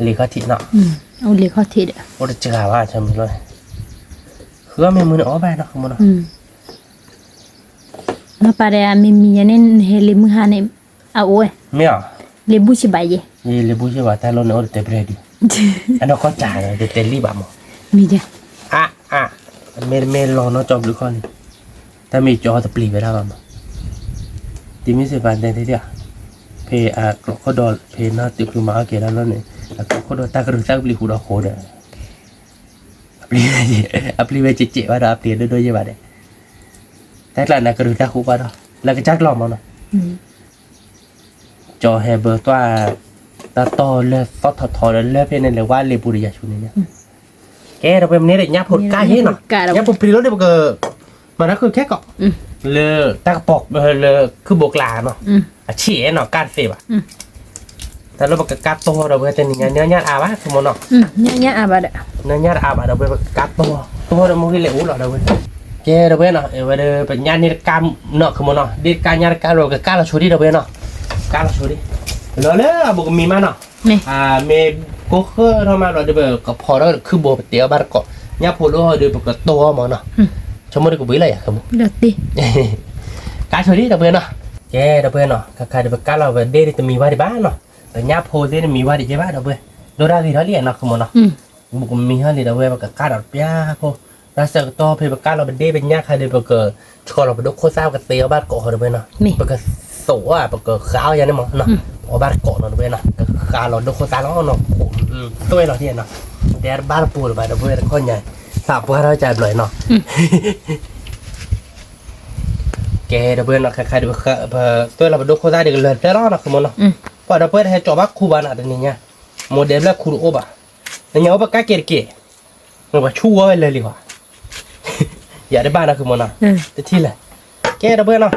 ลีคาทิเนาะ เอาเลยเขาทีเด้อ โอ้เจ้าว่าชามิเลยคือไม่มืออ๋อไปเนาะคุณมัน ma pare a minha nen hele muhane a o ไม่อ่ะ le buchi baye ยี่เลยบุษบาแต่เราเนี่ยโอ้เตะเบรดีอันนั้นก็จ่ายเลยเตะรีบอ่ะมั้ง mi ja เมลลองเนาะจอบหรือคนถ้ามีจอจะปลีไปได้ป่ะมั้งที่มีสิบวันเต็มที่เดียวเพย์กรอกข้อดอลเพย์น่าติดคือมาเกล้าแล้วเนี่ยกรอกข้อดอลตากระดูกตากปลีหูดอกโคเด้อปลีเวจิว่าเราปลีด้วยยังไงเด้แต่ละนักกระดูกตาคู่ว่าเราแล้วก็จักลองมาเนาะจอแฮเบอร์ตัวตาโตเลยฟอทอเลยเพย์เนี่ยเรียกว่าเลบุริยาชุนเนี่ยแกเราเป็นเนี่ยเด็กยับผลกายเห็นเนาะยับผลปลีแล้วเดี๋ยวก็มันนั่นคือแค่เกาะเลยตากระปอกเลยคือบวกลาเนาะเฉียเนาะการเสพอ่ะแต่เราบอกการโตเราเป็นอย่างเงี้ยเนื้ออาบะสมมติเนาะ nya abada เนื้ออาบะเราเป็นการโตเราไม่ได้เลี้ยงเราเป็นแกเราเป็นเนาะเวลาเป็นญาณนิกรรมเนาะสมมติเนาะดิการญาณการเรากับการเราชูดิเราเป็นเนาะการเราชูดิเราเนี่ยบอกมีมาเนาะเมก็คือทำไมเราเดี๋ยวกับพอเราคือโบเตียวบาร์ก็เนี่ยพูดว่าเดี๋ยวกับโตมาเนาะสมมติกูไปเลยอะครับ dati การชูดิเราเป็นเนาะแกเราเป็นเนาะใครเดี๋ยวการเราเป็นเดี๋ยวจะมีว่าที่บ้านเนาะแต่เนี่ยพูดเดี๋ยวมีว่าที่บ้านเราเป็นโดราที่เราเรียนเนาะสมมติเนาะบุกมีให้เราเป็นกับการเราเปียพอเราเสกโตเพื่อการเราเป็นเดี๋ยวเป็นเนี่ยใครเดี๋ยวกับชอเราเป็นลูกโคซ่ากับเตียวบาร์ก็เราเป็นเนาะเป็นกับโซ่อะเป็นกับข้าวยันนี่มั้งเนาะพอบาร์ก็เราเป็นเนาะการเราลูกโคซ่าเราเนาะตัวเราที่เนาะเดี๋ยวบาร์ปูเราเป็นคนใหญ่สาวพวกเราใจลอยเนาะแกเราเป็นเนาะใครๆเดี๋ยวตัวเราเป็นลูกโคซ่าเดี๋ยวเลยได้รอดนะคุณมเนาะพอเราเปิดให้จอบคูบานะตัวนี้เนี่ยโมเดลแล้วคูโอบะเนี่ยโอบะก้าเก๋ๆมันว่าชั่วเลยดีกว่าอย่าได้บ้านนะคุณมเนาะแต่ที่เลยแกเราเป็นเนาะ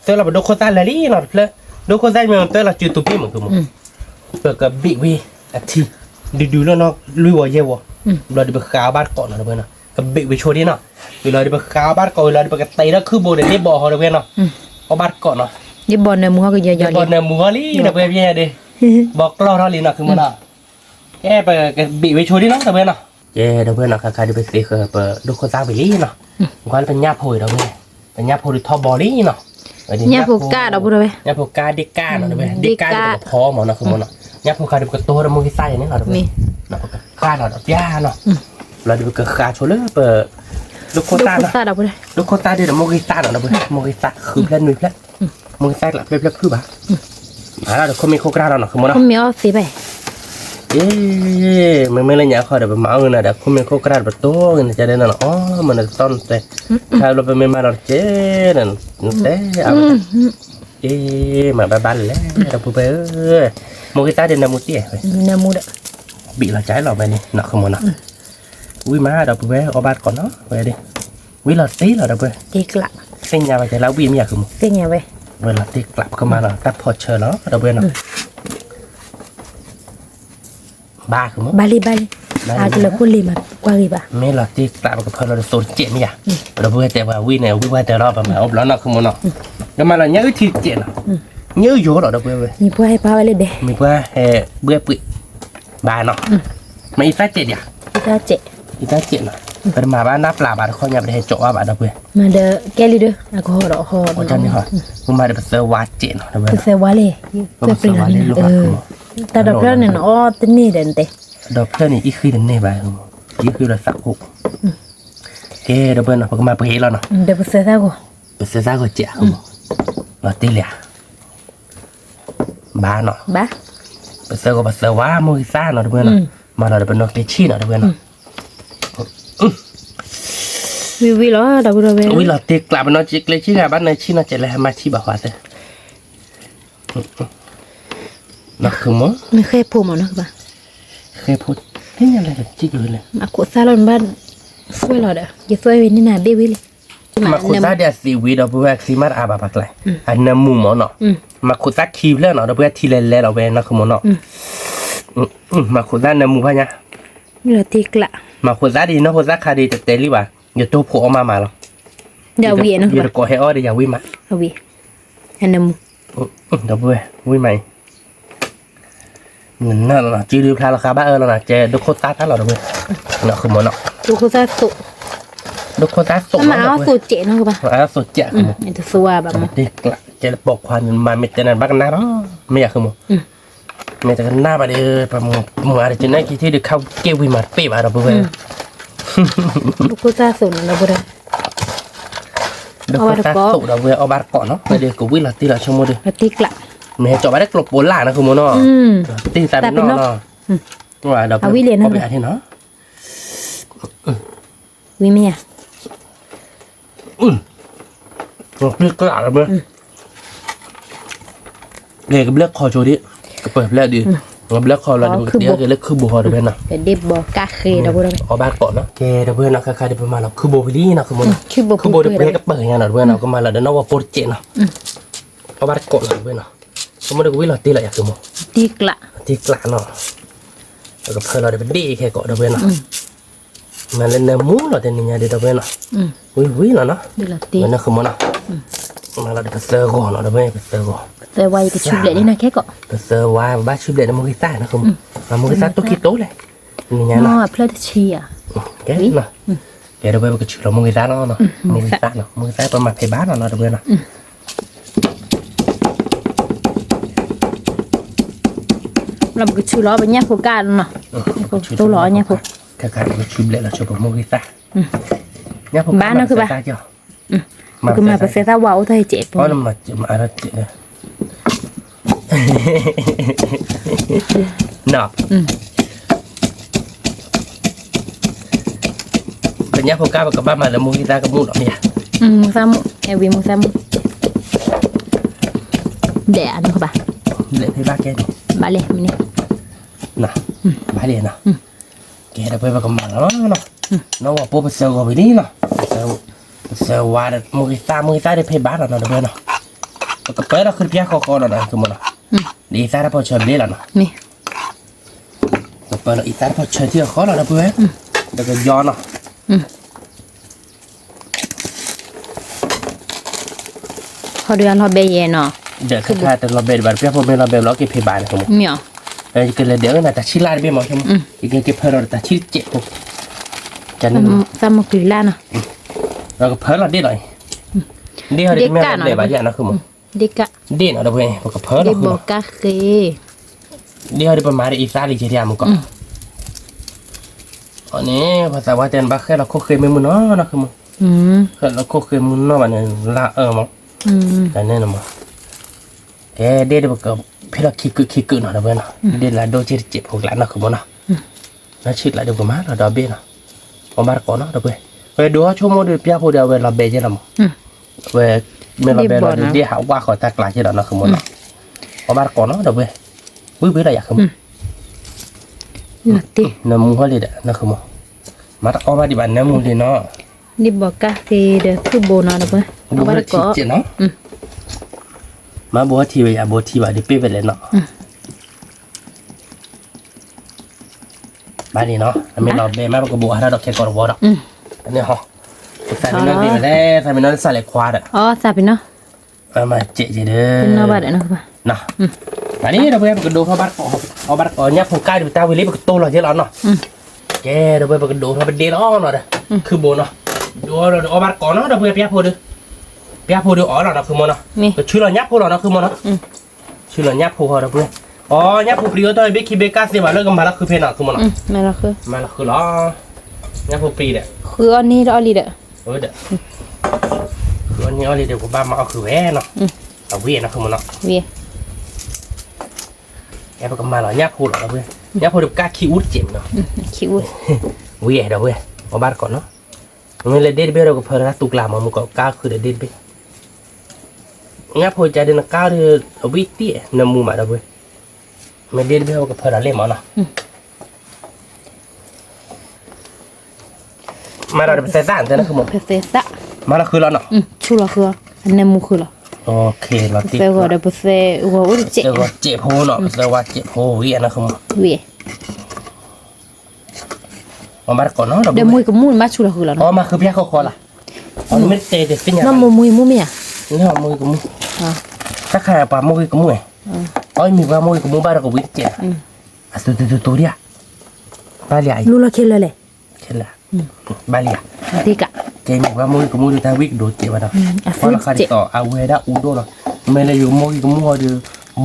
ตัวเราเป็นลูกโคซ่าเลยนี่เนาะเลยลูกโคซ่ามันตัวเราจืดตุ้มพี่เหมือนคุณมเปิดกับบิ๊กวีอาทิดูแล้วเนาะลุยวะเยวะเราได้ไปข้าวบ้านก่อนนะเพื่อนเนาะกับบิ๊กวีโชว์นี่เนาะเราได้ไปข้าวบ้านก่อนเราได้ไปกับไตแล้วคือโบเดลนี่บอกเขาเพื่อนเนาะเอาบ้านก่อนเนาะ di bonne mo ko yo บอลเนี่ยมัวลี่นะเพื่อนพี่ดิบอกเราเท่านี้เนาะคือมันเนาะแกไปกับบิ๊กวีโชว์นี่เนาะเพื่อนเนาะแกเพื่อนเนาะใครได้ไปเสียคือเปิดดูคนสร้างไปลี่เนาะก็เป็นญาติพูดเราเพื่อนเป็นญาติพูดทอบอลี่เนาะ nya buka da bu be ญาติพูดการดิก้าเนาะเพื่อนดิก้าจะพอหมอเนาะคือมันเนาะญาติพูดการดิกับตัวเรามือใส่เนี่ยเนาะเพื่อนเนาะข้าเนาะย่าเนาะเราดูกับข้าโชว์เลยเปิดลูกโคตาเนาะ da bu ลูกโคตาเดี๋ยวโมกิตาเนาะเพื่อนโมกิตาคือเล่นมือเล่นโมกิตาหลับเล่นคือบ้าแล้วเดี๋ยวเขามีโคกราเนาะคือมันเนาะ ko mi o si be มันไม่เล่นยาเขาเดี๋ยวไปมาเงินนะเดี๋ยวเขามีโคกราประตูเงินจะได้นั่นอ๋อมันจะต้นแต่ถ้าเราไปไม่มาเราเจ๊นั่นแต่เอามาบ้านแล้วเราไปโมกิตาเดินน้ำมุดเตี้ย na mu da bị là trái lò về đi nọ không muốn nọ ui má đập về ở bát còn nó về đi ui là tí là đập về ti klap sinh nhà về trái lão bìm nhà không ti nya be về là tí klap không mà là tắt phật chờ nó đập về nọ ba không bali agla ko lima kwa riba mấy là tí klap cái phật là sồn chuyện nhỉ đập vềแต่ว่าui này ui quaแต่รอบmà ốp nó nọ không muốn nọ nhưng mà là nhớ thịt chuyện nọ nhớ vô rồi đập về ni po hai pa wale de mình qua bữa bự bà nọ mấy phát chuyện nhỉ ta che kita cek lah. Pada mana nak pelabur kau yang berhenti cok apa dah boleh. ma de keli de aku ho Macam ni ha. Rumah ada besar wajib lah. se wale se pri ta da plan ne o tni den te Doktor ni ikhi dan ni bah. Ikhi dah sakuk. Okay, dah pun apa kemana pergi lah no. de se ta ko Besar saya kau cek kamu. Mati lah. Bah no. ba Besar kau besar wah mau kisah no dah pun no. Malah dah pun nak kecil no dah pun no. vi lo da bu be Ui là tiệc làm nó chỉ lấy chi là bán này chi nó chạy lại mà chi bảo hòa thế. Nó không muốn. mi khe po mo na ba เคยพูดเฮ้ยอะไรกันจิ๊กเลย มาขุดซาลอนบ้านสวยหรอเด้ออย่าสวยเว้นนี่นาเบวิเลย มาคุซาเดียซีวีเราเพื่อคลิมาอาบาปักเลยอันน้ำมูหมอเนาะมาคุซาคีบแล้วเนาะเราเพื่อทีเล่เราเว้นนะคือหมอเนาะมาคุซาน้ำมูพะเนี่ย นี่เราตีกละ มาคุซาดีเนาะคุซาคาดีแต่เตลี่ว่ะอย่าตัวผัวออกมาหรอก เดี๋ยวเวียนะ อย่าก่อให้อ้อเดี๋ยวอย่าวิ่งมา เอาเวียอันนั้น เดี๋ยวเพื่อวิ่งใหม่นั่นน่ะจีรีพลาราคาบ้าเราน่ะเจดูโคตรตาเราเพื่อเนาะคือหมอเนาะ ดูเขาซาสุ ดูโคตรตาส่ง มาเอาสูตรเจ๋เนาะคือป่ะ สุดเจ๋อ มันจะสัวแบบมั้ง เด็กละจะบอกความมาเม็ดแต่นั้นบ้างนะเนาะไม่อยากคือหมอเม็ดแต่หน้าไปเลยประมงอะไรจะนั่งคิดที่เด็กเข้าเกวิมาเป๊ะมาเราเพื่อ ดูเขาซาสุเราบ่ได้ ดูโคตรตาส่งเราเพื่อเอาบาร์ก่อนเนาะไปเดี๋ยวกูวิ่งละตีละชั่วโมงเดียว เราตีกละ แม่จบไปได้กลบโบราณนะคือหมอเนาะตีแต่เป็นเนาะว่าเราเอาไปหาที่เนาะ วิเมีย เลือกกระดาษเลยเด็กเลือกคอโชว์ดิก็เปิดเลือกดิเราเลือกคอเราเดี๋ยวเลือกคือบัวเราเป็นนะ แต่เด็บบอกกาเคเราบ่ได้ เอาบ้านก่อนเนาะแกเราเพื่อนนะใครๆเดี๋ยวมาเราคือโบวิลี่นะคือมัน คือบ่ คือโบเดี๋ยวเพื่อนก็เปิดงานเราเพื่อนเราก็มาเราเดี๋ยวน้องว่าโปรเจกต์เนาะเอาบ้านก่อนเราเพื่อนเนาะสมมติว่าเราตีอะไรอยากคือมั้ง ตีกละ ตีกลาเนาะแล้วก็เพื่อนเราเดี๋ยวเป็นดีแค่ก่อนเราเพื่อนเนาะมันเล่นเนื้อหมูเราแต่เนี่ยเดี๋ยวเราเพื่อนเนาะวิ่งเนาะ ดูละตี มันน่าคือมันเนาะมาเราเดี๋ยวไปเซอร์ก่อนเราเดี๋ยวไปเซอร์ก่อน แต่ไว้ก็ชุบเลยนี่นะแค่ก็ ไปเซอร์ว่าบ้านชุบเด็ดมุกิต้านะคือมุกิต้าตัวคิดโตเลยนี่ไง อ๋อ เนาะ เพลทเชีย แกเนาะแกเดี๋ยวไปก็ชุบเรามุกิต้าเนาะมุกิต้าเนาะมุกิต้าประมาณเพย์บ้านเนาะเดี๋ยวไปเนาะ เราก็ชูล้อไปเนี่ยพวกกันเนาะตัวล้อเนี่ยพวก คล้ายๆกับชุบเด็ดเราชุบมุกิต้าเนี่ยพวก บ้านเนาะคือบ้าน มา คือมาเปอร์เซ็นต์ว้าวเธอเจ็บ เพราะมันมาอะไรเจ็บเนี่ยเนาะเป็นเนี่ยพวกก้าวกับบ้านมาแล้วมุกิต้ากับมูดเนี่ย มึงซ้ำเอวีมึงซ้ำแดดนี่เขาป่ะ เล่นที่บ้านแกนี่ บ้าเลยมันนี่ น่ะบ้านเรียนเนาะแกเดี๋ยวไปกับมันแล้วเนาะน้องว่าปุ๊บไปเซลล์กับไปนี่เนาะเซลล์ว่ามุกิต้าได้เพย์บ้านเนาะเดี๋ยวไปเนาะก็ไปแล้วขึ้นเพียงคอเนาะคือมันเนาะดีซ่าได้พอเชิญเลี้ยแล้วเนาะ นี่ ก็ไปแล้วอีซ่าพอเชิญที่คอเนาะเดี๋ยวไปแล้วก็ย้อนเนาะ เขาเดือนเขาเบย์เนาะ เดี๋ยวคือแต่เราเบลแบบเพียงพอเบลเราเบลแล้วก็เพย์บ้านคือมัน เมียว ก็เลยเดี๋ยวน่ะแต่ชิลาเบี้ยมั้งใช่ไหมอีกอย่างที่เพิ่มเราแต่ชิลเจ็บปุ๊บจะนั่น ซ้ำมากรีล่าเนาะ เราก็เพิ่มเราได้หน่อยเดี๋ยวเด็กแม่เด็กบ้านเนี่ยนะคือมัน เด็กอะ เด่นเอาไปมันก็เพิ่ม เด็ เรา ก คือ บอกกาเค เดี๋ยวเดี๋ยวประมาณอีสานอีกทีมันก็อันนี้ภาษาว่าเต็นบ้าแค่เราเคยไม่มุนเนาะนะคือมันเราเคยมุนเนาะมันละมั้งแต่เนี่ยนะมั้งเดี๋ยวก็พี่เราคิดเนาะนะเพื่อนเนาะเดี๋ยวเราโดนเจ็บพวกหลานนะคือมันเนาะแล้วชิดละเดี๋ยวก็มาเราดอเบี้ยเนาะเอามาก่อนเนาะเดี๋ยวไปดูชั่วโมงเดียวเพียงพอเดียวเวลาเบย์จะละมั้งเวลาเมื่อเราเบย์เราเดี๋ยวหาว่าขอตากลายจะละนะคือมันเนาะเอามาก่อนเนาะเดี๋ยววิ่งอะไรอยากคือมัน นาตี น้ำมูเขาเลยเด้อนะคือมั้งมาเอามาดิบันน้ำมูเลยเนาะ เด็กบอกกาเคเด้อคือโบนาเด้อเพื่อนเอาไปก็ เจ็ดเนาะมาบัวทีไปอย่าบัวทีว่าดิเป้ไปเลยเนาะบ้านนี้เนาะไม่เราเบย์มาก็บัวถ้าเราแค่ก่อนบัวดอกอันนี้ฮะใส่เป็นน้ำดีไปแล้วใส่เป็นน้ำใส่เหล็กควาดอ่ะ อ๋อซาบิเนาะ มาเจ๊เด้อ เป็นนอบัดเนาะป่ะ นะอันนี้เราไปก็ดูเขาบ้านเอาบ้านก่อนเนี่ยผมกล้าดูตาวิลิปก็โตเราเยอะแล้วเนาะแกเราไปก็ดูเขาเป็นเดล้อเนาะคือโบเนาะดูเราเอาบ้านก่อนเนาะเราไปเปียพูดดูอ๋อเราคือมันเนาะชื่อเรายับพูดเราคือมันเนาะชื่อเรายับพูดเราเพื่ออ๋อยับพูดปรีโอตัวเบคกี้เบก้าเสียมาเลิกกันมาแล้วคือเพนอ่ะคือมันเนาะ ไม่ละคือ มาแล้วคือล้อยับพูดปรีเด้อ คืออันนี้อันนี้เด้อ เด้อคืออันนี้อะไรเดี๋ยวกูบ้ามาเอาคือแหวนเนาะเอาเวียนะคือมันเนาะ เวีย แกไปกันมาแล้วยับพูดเราเพื่อยับพูดก้าคิวเจ็บเนาะ คิว เวียเราเว้ยเอาบ้านก่อนเนาะมันเลยเด็ดเบี้ยเราก็เพลินตุกลามันก็ก้าวคือเด็ดเบี้ยงั้นพอใจเดินก้าวที่วิตี้น้ำมูมาเราเว้ยมันเด็ดเบี้ยเราก็เพลินเล่มเนาะ มาเราไปใส่ซ่านเถอะนะคือหมด Pesesa. มาเราคือเราเนาะ Chula khua. Nemu khula. โอเคเราติด Se gora pese wa urche. เจอว่าเจ็บโหเนาะเจอว่าเจ็บโหเวียนะคือหมด Wi. มาก่อนเนาะเรา De muy común ma chula khula. อ๋อมาคือพี่เขาคอล่ะอ๋อไม่เตะเด็กเป็นยัง No muy muy mia. นี่หอมมือกับมือ Ah. ถ้าใครปามือกับมืออ๋อมีว่ามือกับมือบ้านเราก็วิ่งเจ็บอ่ะตัวเดียวบ้านใหญ่ Lula khela le. เช่นละบ้านใหญ่ Tika. เจมีว่ามือกับมือดูทางวิ่งโดดเจ็บมาเนาะเพราะเราใครต่อเอาเวด้าอูโดเนาะไม่เลยอยู่มือกับมือดู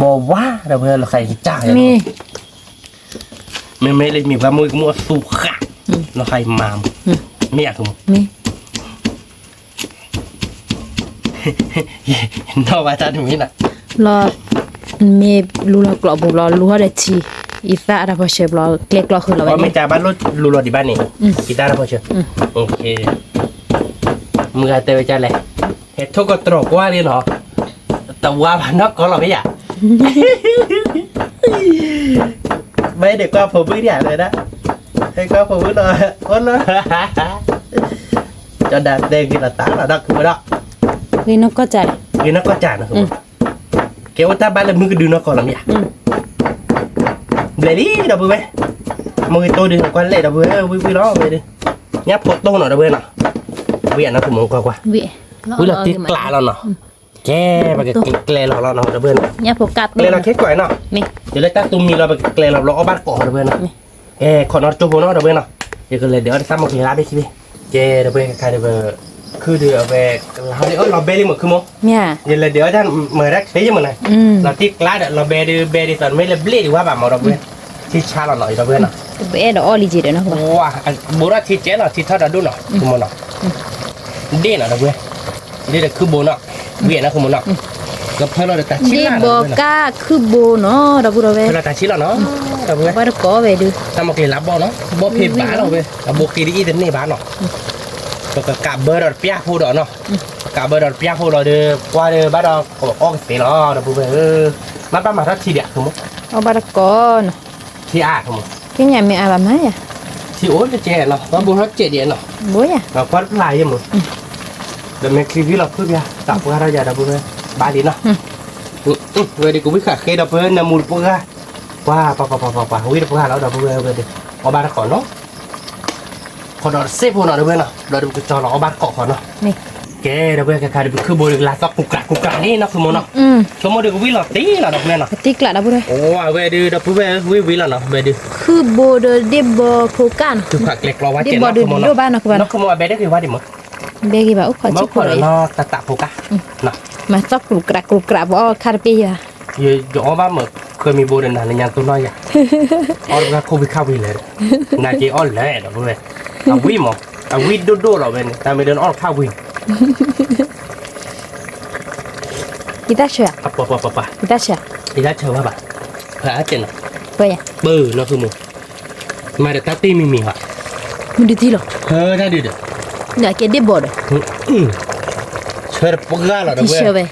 บอกว่าเราเวลาใครจ่าย Mi. ไม่เลยมีว่ามือกับมือสู้ขาเราใครมามไม่อยากกับมือ Mi. นอกว่าจะถึงนี่นะ Lo mi lula globo lo lua de chi. Isa ada pa she lo klek lo khula เพราะ wa. ไม่จ่ายบ้านรถรูรถที่บ้านนี่กีตาร์พอเชื่อโอเคมือเตะไปจ่ายเลยเห็ดทุกกตรกว่านี่เหรอแต่ว่าบ้านนอกก็เราไม่อยากไม่เด็กก็ผมไม่อยากเลยนะให้ก็ผมไม่นอนคนละจะดันเด้งกินละตาละดักคือไม่ดัก Wi no ko chare. กินนักก็จ่ายนะครับเกี่ยวกับบ้านเลยมือก็ดูนอกก่อนละไม่อยากเลยดิดับเบิ้ลไหมมือตัวดึงก่อนเลยดับเบิ้ลวิ่งล้อไปดิยับพดโต้หน่อยดับเบิ้ลน่ะเวียนนะผมมองกว่า Wi. อุ้ยเราติดกลาแล้วเนาะแกไปกับเกลเราเนาะดับเบิ้ล Nya pokat. เกลเราแค่ก่อยเนาะ Mi. เดี๋ยวเลยตั้งตุ้มมีเราไปเกลเราเอาบ้านก่อดับเบิ้ลเนาะขอนอจูโบเนาะดับเบิ้ลเนาะเดี๋ยวก็เลยเดี๋ยวซ้ำมาเคลียร์ไปคิดดิเจดับเบิ้ลใครดับเบิ้ลคือเดี๋ยวไปเราเดี๋ยวเราเบลลี่หมดคือมั้ง Mia. เดี๋ยวเลยเดี๋ยวท่านเมื่อแรกเฮ้ยยังไงเราติดกลาเดี๋ยวเราเบลลี่ตอนไม่เลยเบลลี่ดีว่าแบบมาดับเบิ้ลที่ชาเราหน่อยดับเบิ้ลเนาะ Be do oli jide no ko. ว้าบุรุษที่เจ๊เนาะที่ทอดดูเนาะคือมันเนาะเด่นเนาะดับเบิ้ลเด่นคือโบเนาะเวียนนะคือมันเนาะก็เพิ่นเราแต่ชิ้น Di ละ boka kubo no da buro เพิ่น be. เราแต่ชิ้นละเนาะดับเบิ้ล Bar ko be du. ทำโอเครับบ่เนาะบ่เพบ้าเนาะเว้ยบ่คีดีแต่นี่บ้าเนาะก็กะเบอร์ดอดเปียพูดเนาะกะเบอร์ดอดเปียพูดเราเด้อว่าเด้อบ้าดอกออกเสียเนาะดับเบิ้ลมาประมาณทักทีเดียวคือมั้ง O bar ko no. ที่อาคือมั้ง Kenya mi aba ma ya. ที่โอ้จะเจ๊เนาะว่าบุรุษเจ๊เดียเนาะ Boya. เราควัดลายยังมั้งเดี๋ยวแม่คลิปที่เราพูดเนี่ยตับว่าเราจะดับเบิ้ลบ้าดีเนาะเวลากูวิขาเคดับเบิ้ลน้ำมูลปุ๊กอะว่าป่าวิดับเบิ้ลแล้วดับเบิ้ลเวลาเอาบ้านก่อนเนาะพอดอดเซฟพอดอดดับเบิ้ลเนาะดอดจอเราเอาบ้านเกาะก่อนเนาะ Ni. แกดับเบิ้ลคือคือโบลาซอกกุกระนี่เนาะคือโมเนาะชั่วโมงเดียวกูวิลล์ตีเนาะดับเบิ้ลเนาะ Tik la da buro. โอ้เวลาดับเบิ้ลวิลล์เนาะเวลา Kubo do de bo pokan. คือผักเล็กเราว่า De เจ็ด bo เนาะ do คือโม do เนาะ ba no ko ba. เนาะคือโมเบได้คือว่าดิมั้ง Begi ba ukho บาง chi คน ko. เนาะตะโปกะเนาะ Ma sok kru kra bo karpe ya. อยู่อ้อบ้าเหมือนเคยมีโบเดินหนังในยังตัวน้อยอ่ะอ้อนก็โควิดเข้าวิเลยนาเจอ้อนเลยดับเบิ้ลเอาวิมั้งเอาวิดโดเราเป็นแต่ไม่เดินอ้อนเข้าวิ Kita sha. ป่ะ Kita sha. ที่ได้เชื่อว่าแบบพระเจ้า Boya. เบอร์เนาะคือมึงมาเดี๋ยวตาตีมีค่ะ Mu di ti lo. ถ้าดีเด้อ Na ke de bo do. เชื่อปุ๊กแล้วดับ Ti เบิ้ sha ล be.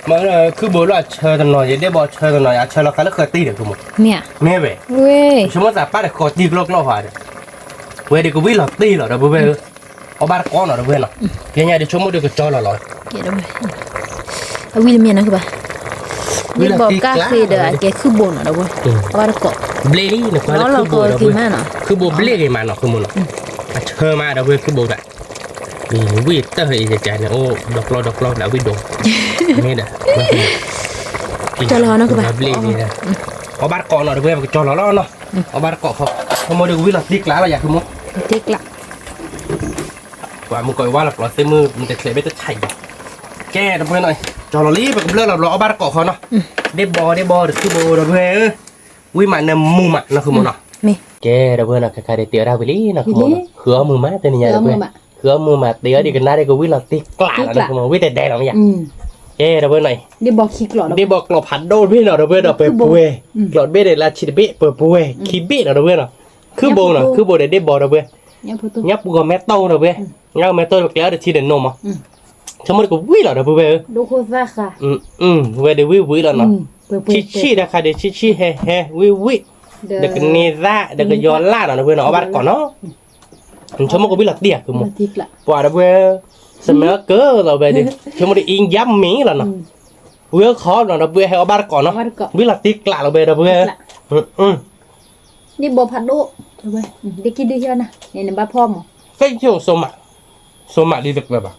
มาคือบอกว่าเชื่อตลอดยังได้บอกเชื่อตลอดเชื่อเราคันแล้วเคยตีเด็กคือมึง Mia. แม่เว้ย We. ชั่วโมงแต่ป้าเด็กขอตีบล็อกหัวเด็กเว้ยเด็กก็วิ่งหลอกตีหรอดับเบิ้ลเอาบ้านก้อนหรอดับเบิ้ลเนาะเพียงไงเดี๋ยวชั่วโมงเด็กก็จอหล่อ Ke do be. Will mi na ko ba. Di bo ka ke de ke kubo no da bo. Bar ko. เบลลี่เนี่ยคือโบดับเบิ้ลคือโบเบลลี่มาเนาะคือมึงเนาะเชื่อมาดับเบิ้ลคือโบแบบนี่วิ่งเตอร์อีกใจเนี่ยโอ้ดอกลอแล้ววิ่งโดนี่เด้อ Cho lo nó cơ bà. เบลลี่นะเอาบ้านก้อนหรอดับเบิ้ลจอหล่อเนาะเอาบ้านเกาะเขาชั่วโมงเด็กวิ่งหลอกตีกล้าเราอยากคือมึง Tik la. ว่ามึงก่อยว่าหลับหลอดเซมือมันจะเคลไม่จะไถ่แก้ดับเบิ้ลหน่อยจอร์ลี่ไปกับเลือดเราเอาบ้านเกาะเขาเนาะได้บอหรือคือโบดับเบิ้ลวิมันเนี่ยมุมอ่ะนะคือมันเนาะ Mi. แกดับเบิ้ลนะใครได้เตี้ยดาวไปลี่นะคือมันเขือมือมาแต่นี่ยังดับเบิ้ลเขือมือมาเตี้ยดีกันนะได้ก็วิ่งหลับตีกล้าแล้วนะคือมันวิ่งแต่แดงหรอไม่อยากแกดับเบิ้ลหน่อย Di bo ki klo. ได้บอกเราผัดโดนพี่เนาะดับเบิ้ลเราไปป่วยกลอดเบ้เดลาชิดเบ้เปิดป่วยคีเบ้เนาะดับเบิ้ลเนาะคือโบเนาะคือโบได้บอดับเบิ้ล Nya putu. ยับกูก็แม่โตนะเว้ยยับแม่โตแบบเดียวเดี๋ยวทีเดินนมอ่ะฉันมันก็วิ่งหรอนะเว้ย Do ko va ka. เว้ยเดี๋ยววิ่งแล้วเนาะชินะคะเดี๋ยวชิเฮ่วิเดี๋ยวก็เนซ่าเดี๋ยวก็ย้อนล่าเนาะเว้ยเนาะเอาบ้านก่อนเนาะ chúng nó có biết là tiệc không Mà thịt lạ. quả đó về xem nó cỡ rồi về đi chúng nó đi in dám mí là nó vừa khó rồi nó vừa hay ở ba còn nó biết là tiệc lạ là về đó vừa Đi bòผัดđộ. Thôi vậy. Đi kia đi cho nè. Này là ba phong mà. cái chỗ số mạ đi được rồi bà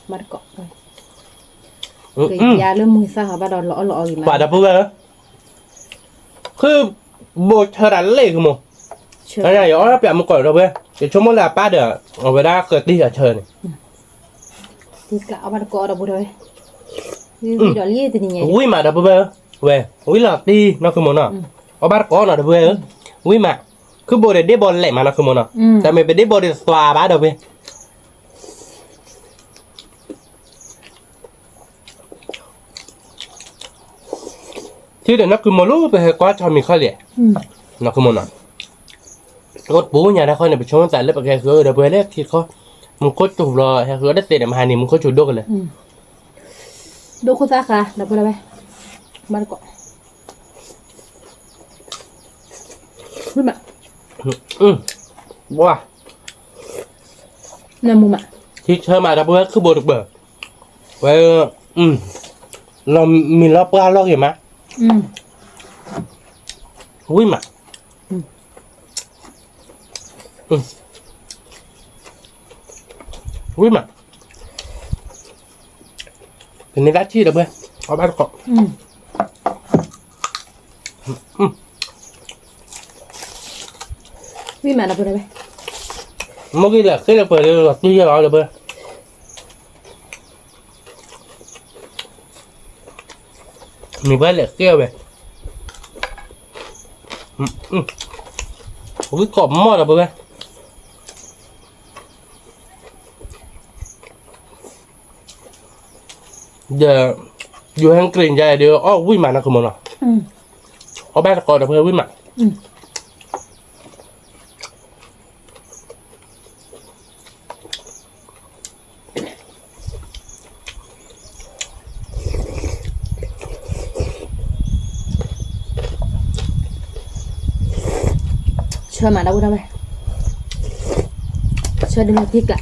Ba cọ rồi. Cái da lưỡi mùi sao hả ba đòn lọ gì mà. quả đó vừa cứ bộ thợ đánh lệ không một cái này nó bị một cõi đâu vừa cái chúng nó là ba đứa ở về đó cởi đi ở trời này Thịt lạ ba cọ đâu rồi. Đi đó lia thì nhỉ. ui mà đó vừa về ui là đi nó không muốn nào ở ba có nào đó vừa ui mà cứ bộ để bộ lệ mà nó không muốn nào tại mình phải để bộ để xóa ba đâu vừa chứ để nó cứ một lúc về quá cho mình khó lệ nó không muốn nào cốt bố nhà đã coi này bị chống giải lớp cái khứa đã vừa đấy thì khó mình cốt chủ rồi hay khứa đất tiền để mà hai mình có chủ đô rồi Đô khô xác à, đâu đây. Ba cọ. Ui mà. Wow Nè mù mà. thì chơi mà đã vừa cứ bộ được bờ về lo mình lo qua lo gì mà ui mà ui mà thì nên đã chi được bữa ở bắt cọ Ui mà đâu đây. mỗi cái là bữa là tuy là được bữa mình phải là kêu về cái cọp mò là bữa giờ dù hàng kềnh dài đều vui mà nó không nào ở ba còn được vui mà Chơi mà đâu đây. Chơi đừng thịt lạ.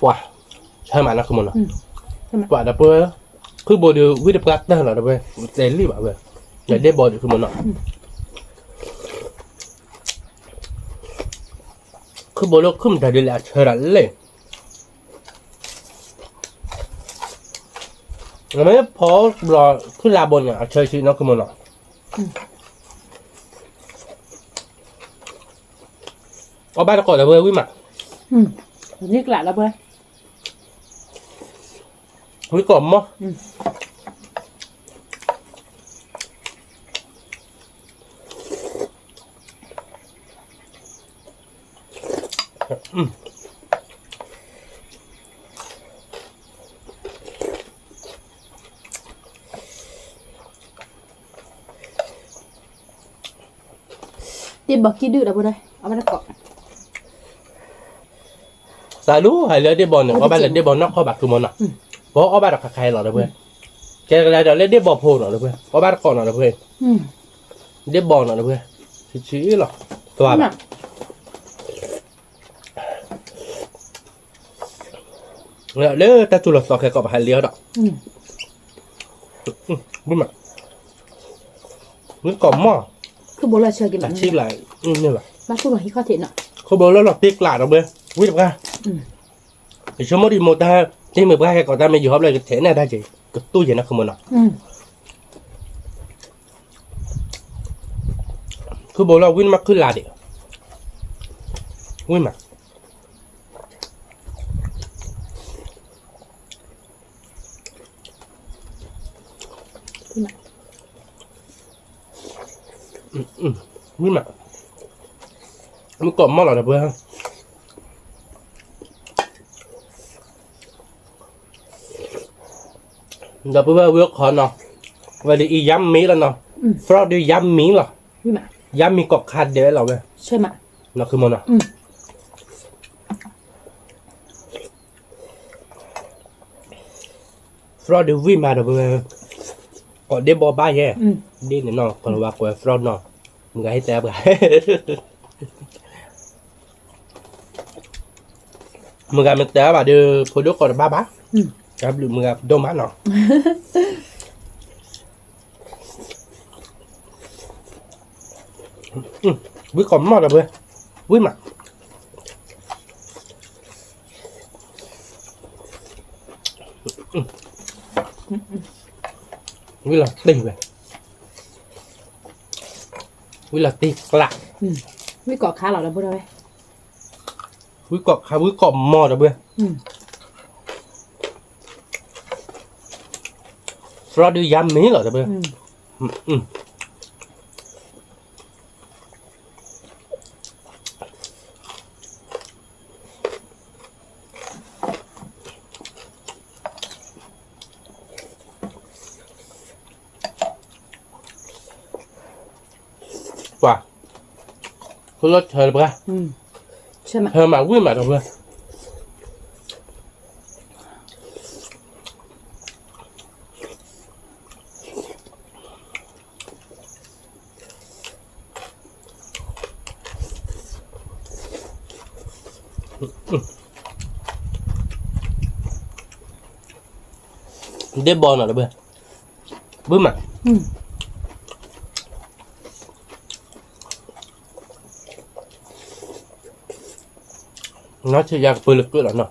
wow chơi mà nó không nào quả đã bữa cứ bộ điều với được gắt đó là được về để lý bảo về để để bộ được không nào cứ bộ lúc không thể đi lại chơi đánh lên nó mới phó rồi cứ là bồn nhà chơi chứ nó không nào ở ba nó còn là bữa quý mà Thịt lạ đâu đây. quý cọm á Tìm bậc kia đưa đâu đây. Ở ba cọ. Sao lú hay là đi bồn này ở ba lần đi bồn nó khó bạcคือมันอ่ะเพราะở ba đặc khai rồi đóเพื่อนแกอะไรเดี๋ยวเล่นđi bồn phù rồi đóเพื่อนở ba còn rồi đóเพื่อนđi bồn rồi đóเพื่อนชี้หรอตัวแบบเนี่ยเลือดแต่จุลสอกแค่ก็ไปหาเลี้ยวดอกไม่มานี่ก่อหม้อ Cứ bố là chơi cái đặt bạn chip lại như vậy Bác cứ bảo hít khó thịt nọ. không bố nó lọt tiếc lại đâu bê quý được ra thì số mới đi một ta thì 13 cái còn ta mình dù hấp lại cái thế này đây chị cực tôi vậy nó không muốn nào cứ bố là win mắc cứ là đi win mà win mà nó còn món nào được bê không giờ bữa bữa khó nào vậy thì dám mí là nào fraud đi dám mí là dám mí cọc khăn để là vậy Chơi mà. nó cứ món nào fraud đi vi mà được bữa còn đi bỏ ba vậy đi này nó còn là của fraud nó มึงก็ให้แซ่บกันมึงก็มันแซ่บอ่ะเดี๋ยวพอดูก่อนบ้าบ้าครับหรือมึงก็โดนมันเนาะvới còn mà là bữa với mặt với là tình vậy với là tì lạ วิเกาะขาเราแล้วบ่ได้ với cọp mò là bữa rồi đi giam mí rồi là bữa wow cứ lót hơi bữa ใช่ไหม hơi mà quý mà rồi bữa đế bò nào rồi bữa mà nó sẽ ra bự lực cứ là nó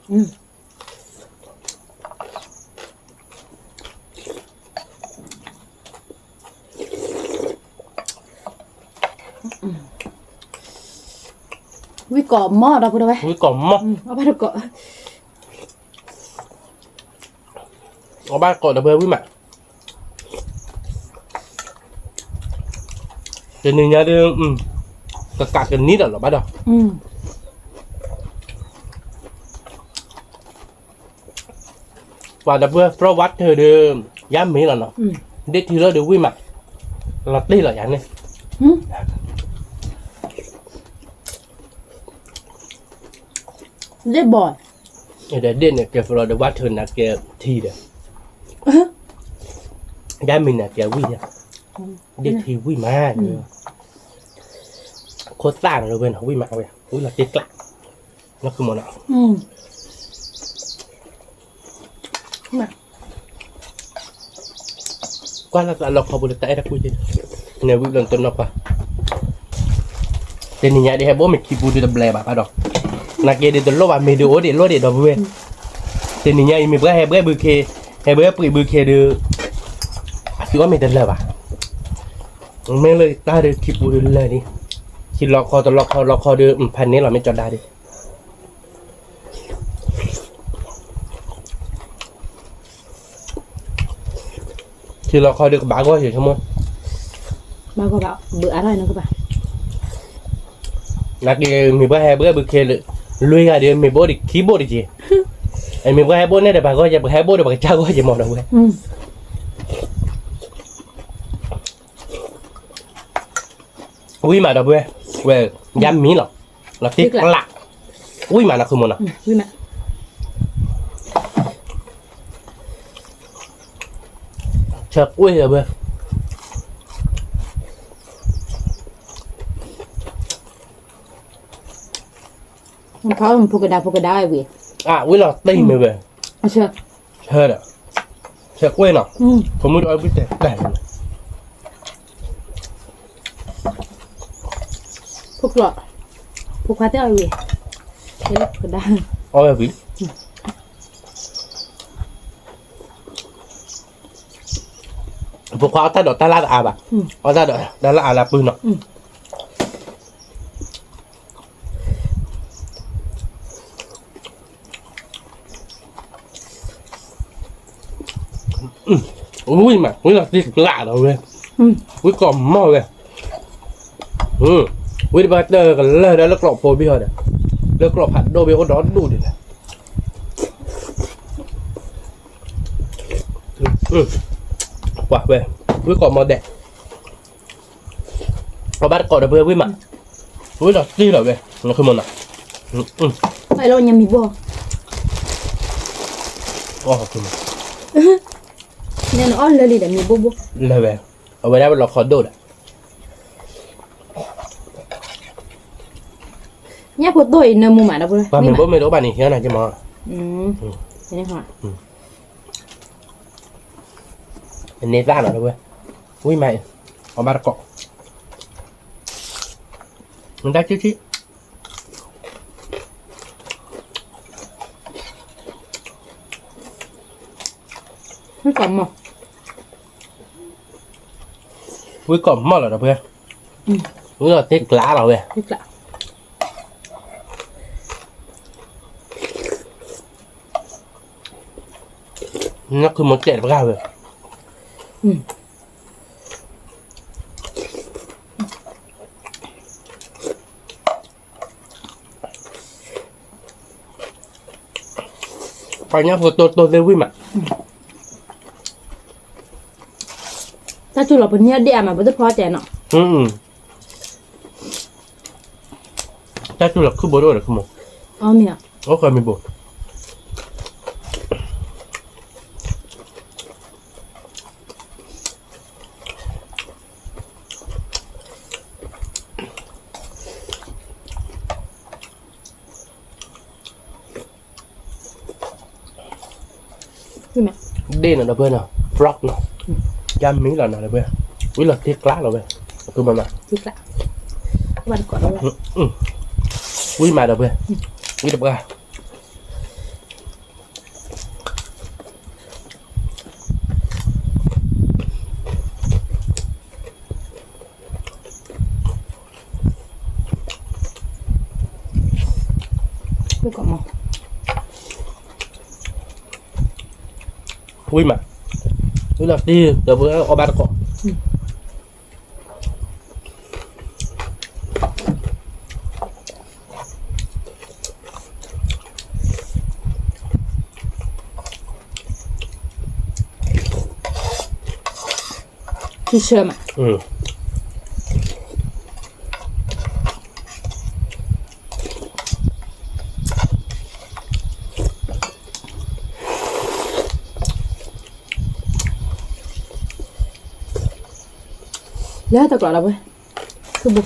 วิเกาะหม้อเราบ่ได้ với còn mò เอาไปเกาะ có ba cột là bơ với mặt cho nên nhớ đưa cả cái nít là bắt đầu và đập bơ pro vắt thôi đưa giá mỹ là nó để thì nó được với mặt là đi là dạng này ได้บ่อย để điện này cái pro được vắt thôi là cái thì đấy giá mình là cái quý à để thì quý mà khối tàng rồi bên họ quý mà vậy quý là tiết lạ nó cứ một nào มา qua là lọc họ boleh tak ada kuih ni wib dan ton apa dan ni nyade hebo me kipu di blai ba ado nak ke di lo ba me do de lo de do bue dan ni nyai me bra hebo bu ke hebo pri bu ke de asi wa me de la ba me le ta de kipu de la ni ki lok kho de pan ni la me jod da di thì là coi được bà có gì không? Bà có bảo bữa ăn rồi nó có bảo là cái mình bữa hai bữa kia lui ra đi mình bố đi khí bố đi gì? Anh mình bữa hai bố này để bà coi giờ bữa hai bố để bà cha coi gì mòn đâu vậy? Ui mà đâu vậy? Về giam mí lọ là tiếc lạ. Ui mà nó không muốn à? Ui mà chợt ui rồi bơเขาพวกกระดาไว้ ui là tinh mày về เชื่อ chơi đó chợt ui nào không muốn nói biết thế để พวกหลอดพวกพาเต้าไว้เล็กกระดา ôi vìพวกเขาถ้าดอกตาลาอาบะเอาถ้าดอกตาลาอาลาปืนเนาะอุ้ยมาอุ้ยเราติดละเราเว้ยอุ้ยกล่อมหม้อเว้ยอุ้ยบัตเตอร์กันเลยแล้วกรอบโพบีเขาเนี่ยแล้วกรอบผัดโดเบลร้อนดูดิว่ะเว้ยอุ้ยกรอบมาแดกเอาบัตรกรอบเบลอุ้ยมาอุ้ยเราตีเราเว้ยมันคือมันอ่ะไอ้เรายังมีบ่อ๋อคือมันเนี่ยอ้อนเลยแต่มีบ่ เลยเว้ยเอาไว้ได้เราขอโดดอ่ะ nhá phụ tôi nợ mua mà đâu bữa ba mình bố mày đố bà này thế này chứ mà thế này hả nên ra rồi đâu bữa ui mày có ba cọ mình đã chứ không còn mà ui còn mất rồi đâu bữa ui là tiếc lá rồi tiếc lá nó cứ một chạy vào rồi phải nhá tôi lên vui mà ta chưa là bên nhà đẹp mà vẫn khó chè nọ ta chú là cứ bố đôi là không một mẹ ok mình bố mẹ đây là đâu bên nào frog nào jam miếng là nào đâu bên quý là tiếc lá rồi bên cứ mà tiếc lá bạn còn đâu quý mà đâu bên quý đập ra không còn mà quý mà quý là đi rồi bữa ở ba cọ去吃嘛lấy tao gọi là bữa cứ buộc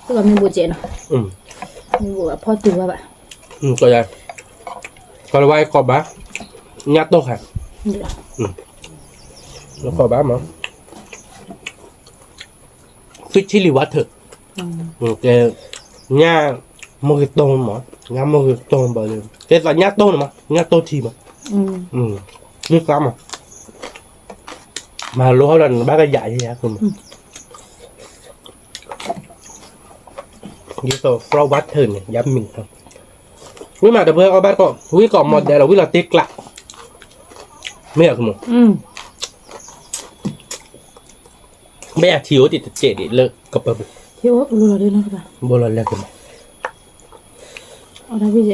tức là mình buộc chè nào mình buộc phô từ các bạn coi đây coi vai coi bá nhát tốt hả nó coi bá mà fish chili water cái nha một cái tôm mà nha một cái tôm bởi cái là nhát tôm mà nhát tôm thì mà biết lắm mà lúc đó là bác cái dạy vậy không với tôi flow water này dám mình không quý mà đập hơi bác còn quý còn một đây là quý là tiếc lạ mấy à không mấy à thiếu thì trẻ để lơ cặp bờ thiếu luôn là đây nó các bạn bồ là lơ cái mà ở đây bây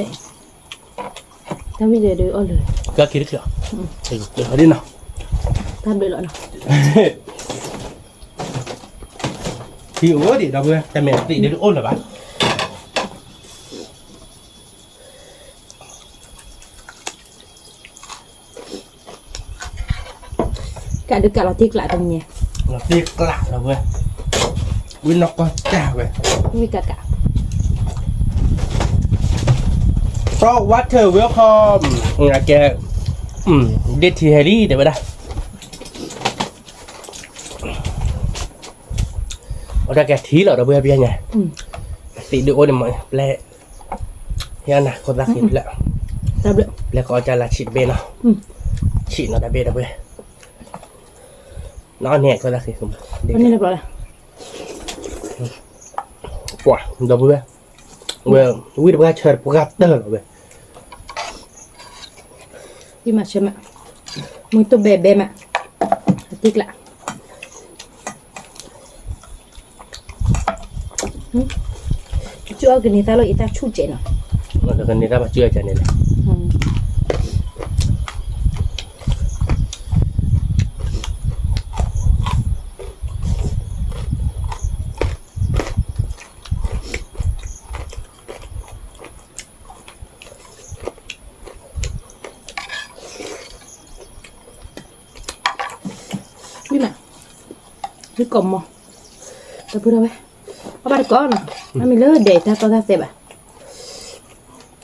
giờ đều ở đây các kia được chưa được ở đi nào tham đợi lại nào thiếu thì đâu vừa tại mẹ tỷ đến ôn là bạn cả được cả là tiếc lại tầm nhẹ là tiếc lạ rồi vừa quý nó có chả về với cả frog water welcome là cái đi thì hay để vào đây ở đây cái thí là đâu bây giờ nhỉ tỷ được ôn để mọi lẹ hiện này con ra kịp lẹ tập được lẹ có cho là chị bên nào chị nó đã bên đâu bây nó nhẹ con ra kịp không con này là bảo là quả đâu bây giờ quý được ra chơi được gặp tơ rồi bây đi mà xem ạ muốn tôi bè mà tiếc lại chưa cái này ta lo ta chút chén nào rồi cái này ta mà chưa chén này biết mà cái cổng mà ta bữa đâu ấy Apa ada kon? Mami le deh ta seba.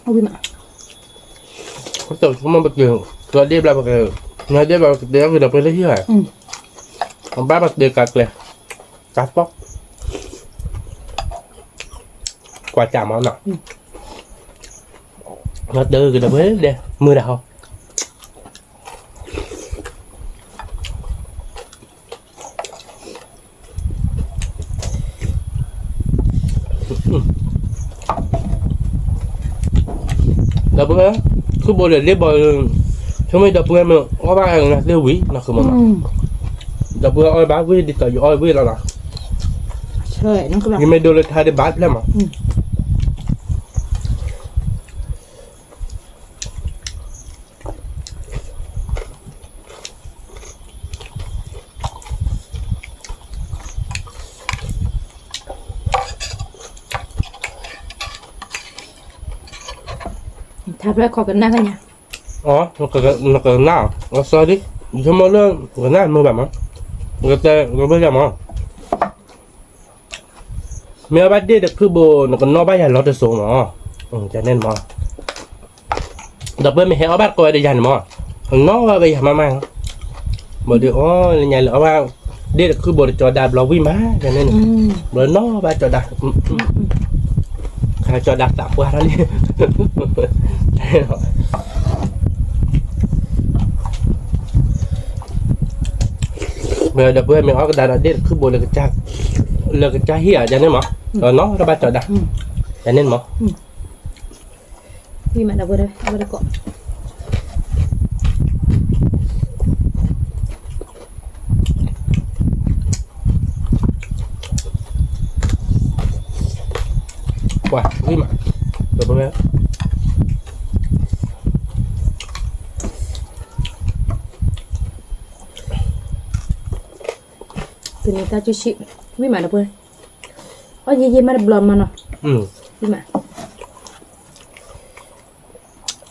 Obi ma. Betul, cuma betul. Kalau dia berapa kali? Nah dia berapa dia sudah pilih ya. Berapa dia kakek? Kapok. Qua chạm món nào. Nó đưa cái đó với đây mưa đâu không? Đập bữa cứ bồi để bồi chúng mình đập bữa mà có ba là tiêu quý nó không mà đập bữa oi bá quý đi tới oi quý là nào Trời nó cứ bảo nhưng mà đưa lên thay để bát lắm mà Tháp lại khó cần năng nha. nó cần nào nó soi đi cho mà lên cái nào mua bạn mà người ta người bây giờ mà mẹ bắt đi được cứ bồ nó còn nó bắt giờ nó được số mà cho nên mà đợt bên mình hẹn bắt coi để dành mà nó bây giờ mà mang mà được nhà lỡ bao đi được cứ bồ cho đạp nó vi má cho nên rồi nó bắt cho đạp cho đạp tạm qua đó đi bây giờ bữa mình ở cái đà đi cứ bồi là cái cha hia cho nên mà rồi nó bắt cho đạp cho nên mà Vì mà đâu vừa đây cọ. Wah, ini mah. Coba ya. Ternyata cuci. Vì mà đâu vừa. Gì mà belum mana. Vì mà.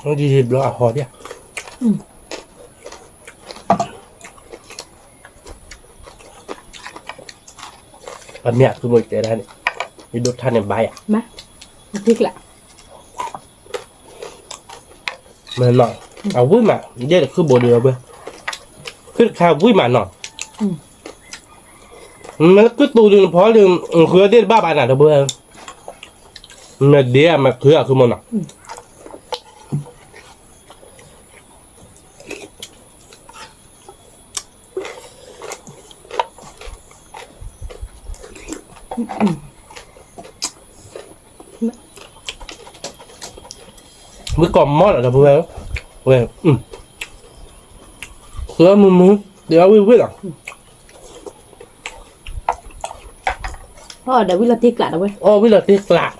Nó gì belum ho dia. Mẹ cứ ngồi tại đây này. Đi đốt than em bay à? Má. Thích lạ. Mà nọ, vui mà, đây là cứ bồ điều bơ. Cứ khao vui mà nọ. Nó cứ tù đường phó đường khứa đi ba bạn nào đâu bơ. Mà đĩa mà khứa à cứ một nọ. Mới còn mót ở đâu bơ. Về, khứa mù để áo vui à? Đã biết là tiếc lạ đâu bơ. Biết là tiếc lạ.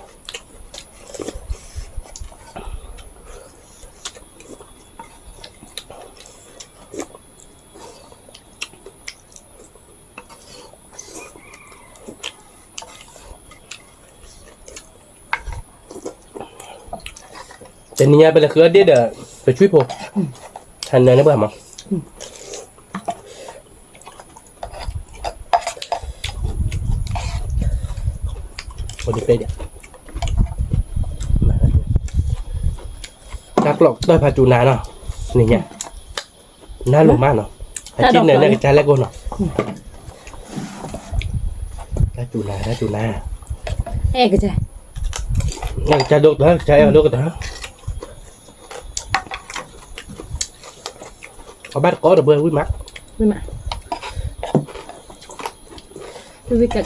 Jadi ni apa lagi dia dah bercuit po. Hanya ni berapa? Oh di play dia. Các lọc tôi phải chủ nà nó, này nha. Ná lùm má nó. Ở trên này cái trái lego nó. Đã chủ nà. Cái trái. Cái trái đốt đó, trái ở đốt đó. Có bát có được bơi quý mắt. Quý mắt. Quý cả.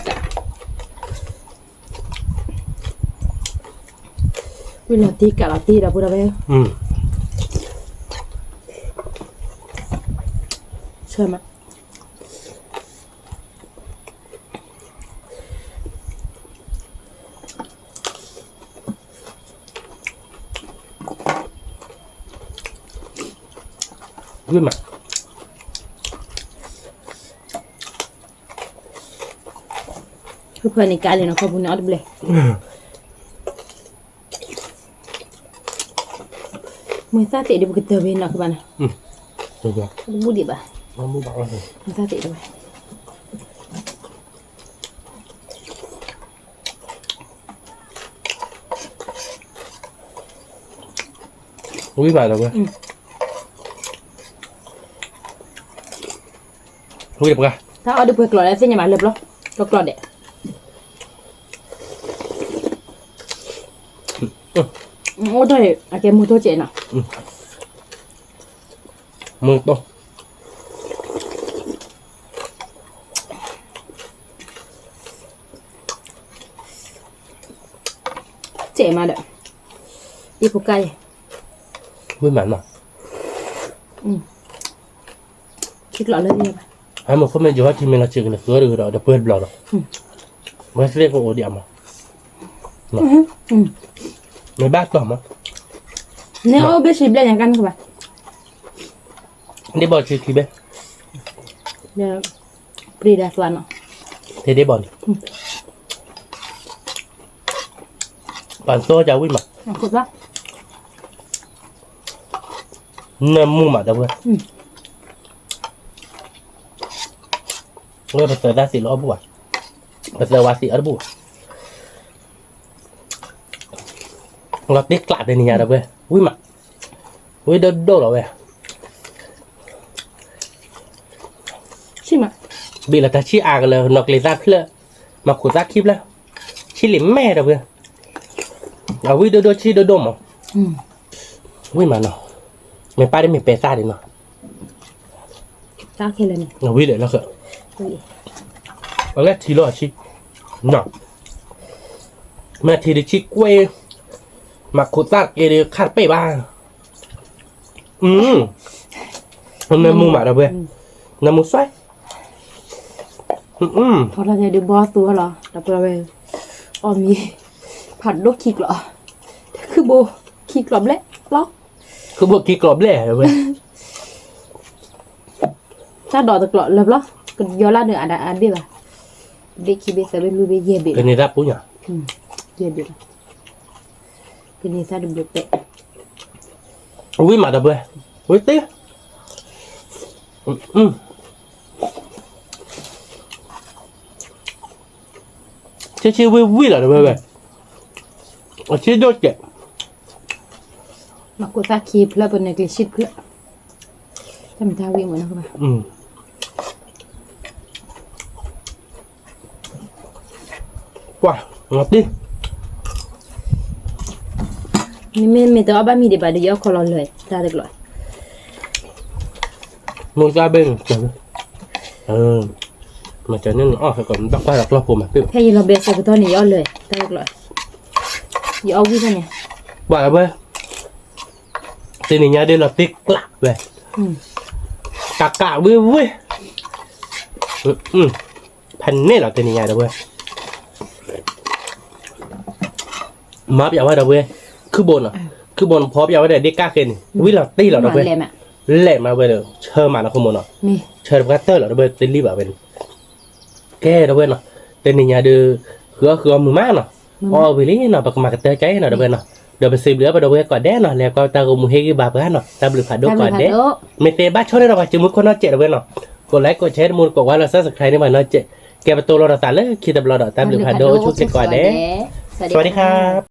Quý là tí cả là tí đã bữa đâu. Sao mà. Quý mặt Cứ phải này cái nó không muốn nói được lệ. Mới ra tệ được cái tờ bên nào các bạn ạ. Được rồi. Bút đi bà. Nó bút bạc rồi. Mới ra tệ được. วิ่งมาแล้วเว้ยวิ่งไปกัน ถ้าเอาดูเปลือกกรอดแล้วเส้นยามาเล็บหรอกรอดเด็ดโอ้ได้อาแกมูโตเจน่ะ มือโตเจมาเด้ออีกุไก่ วิ่งมาหน่อย คิดหล่อเลยเนี่ย ให้มันเขาไม่จะว่าที่มันเราเจอกันเลยคือเราเดี๋ยวเปิดบล็อกเราไม่ใช่เรื่องของโอเดียมอ่ะไม่บ้าต่อมั้ง เนี่ยเอาไปชิบเลยอย่างกันเข้าไป ได้บอลชื่อคีเบ้ เนี่ยปรีดาสวานเนาะ เทได้บอลปั่นโซ่จะวิ่งมา คิดว่า เนื้อมูมาเดี๋ยวเว้ยเว้ยภาษาได้สิล้อบัวภาษาวาสิอัดบัวเราติ๊กกลัดในนี้เดี๋ยวเว้ยวิ่งมาวิ่งโดดเราเว้ย ชิมอ่ะ บีละตาชี้อ่างเลยนกเลยซาขึ้นเลยมาขุดซาคลิปแล้วชี้หลิมแม่เดี๋ยวเว้ยเอาวิ่งโดดชี้โดดมั้งวิ่งมาเนาะไม่ป้าได้ไม่เปซ่าดิเนาะ ตาเคเลยเนี่ย เอาวิ่งเลยแล้วก็เอาแค่ทีละชี้เนาะแม่ทีละชี้กล้วยมาขุดซาเกลือขาดไปบ้างมันน้ำมูมาเดี๋ยวเว้ยน้ำมูสวยพอเราจะดูบอสตัวเหรอแล้วเราไปอ๋อมีผัดลูกคิกเหรอคือโบคิกกรอบเละล็อก คือพวกกี้กรอบแหล่เว้ย ถ้าดอกตะกรอบเล็บล็อกก็ย้อนละเนื้ออันเดียวอะเด็กคิดเบสเป็นรูเบเย่เบส กันนี่รับปุ๊เนี่ย เย่เบสก็นี่ซาดูเบเตะ วิ่งมาเดี๋ยวเว้ยวิ่งตีชี้วิ่งเหรอเดี๋ยวเว้ยชี้โดดเจ็บ มากุซาคีเพลบนในกลิชิดเพลทำท่าวิ่งเหมือนกันป่ะ ว้างับดิ นี่ไม่ตัวบ้ามีเดี๋ยวเดี๋ยวเขาลอยเลยตาเด็กลอย มึงจะเป็นจังมันจะนั่นอ๋อก่อนดักไปดักรอบผมอ่ะพี่ แค่ยินเราเบสกับตัวนี้ย้อนเลยตาเด็กลอยอย่าเอาวิ่งเนี่ย ว่าเว้ยทีนี้เนี่ยเดี๋ยวเราติ๊กกลับเว้ยกะเว้ยพันนี่เหรอทีนี้เนี่ยเดี๋ยวเว้ยมาบอย่าว่าเดี๋ยวเว้ยคือบนอ่ะคือบนพออย่าว่าเดี๋ยวเด็กกล้าเกินวิ่งเราตีเหรอเดี๋ยวเว้ยเละมาเว้ยเดี๋ยวเชิญมาแล้วขโมยเนาะเชิญกัตเตอร์เหรอเดี๋ยวเว้ยตีรีบแบบเป็นแก่เดี๋ยวเว้ยเนาะทีนี้เนี่ยเดี๋ยวคือมือม้าเนาะอ๋อวิลลี่เนาะปากมากัตเตอร์ใจเนาะเดี๋ยวเว้ยเนาะเดี๋ยวไปซื้อเหลือไปเดี๋ยวเว้ยก่อนแดนเนาะแล้วก็ตากูมือเฮกิบาปกันเนาะตาบลือผัดดูก่อนแดนไม่เตะบ้าชนได้หรอกจมูกคนน่าเจ็บเว้ยเนาะกดไลค์กดแชร์มูลกดว่าเราซับสไครต์ในวันน่าเจ็บแกประตูเราตัดเลยคิดแต่เราตัดบลือผัดดูชุดเสร็จก่อนแดนสวัสดีครับ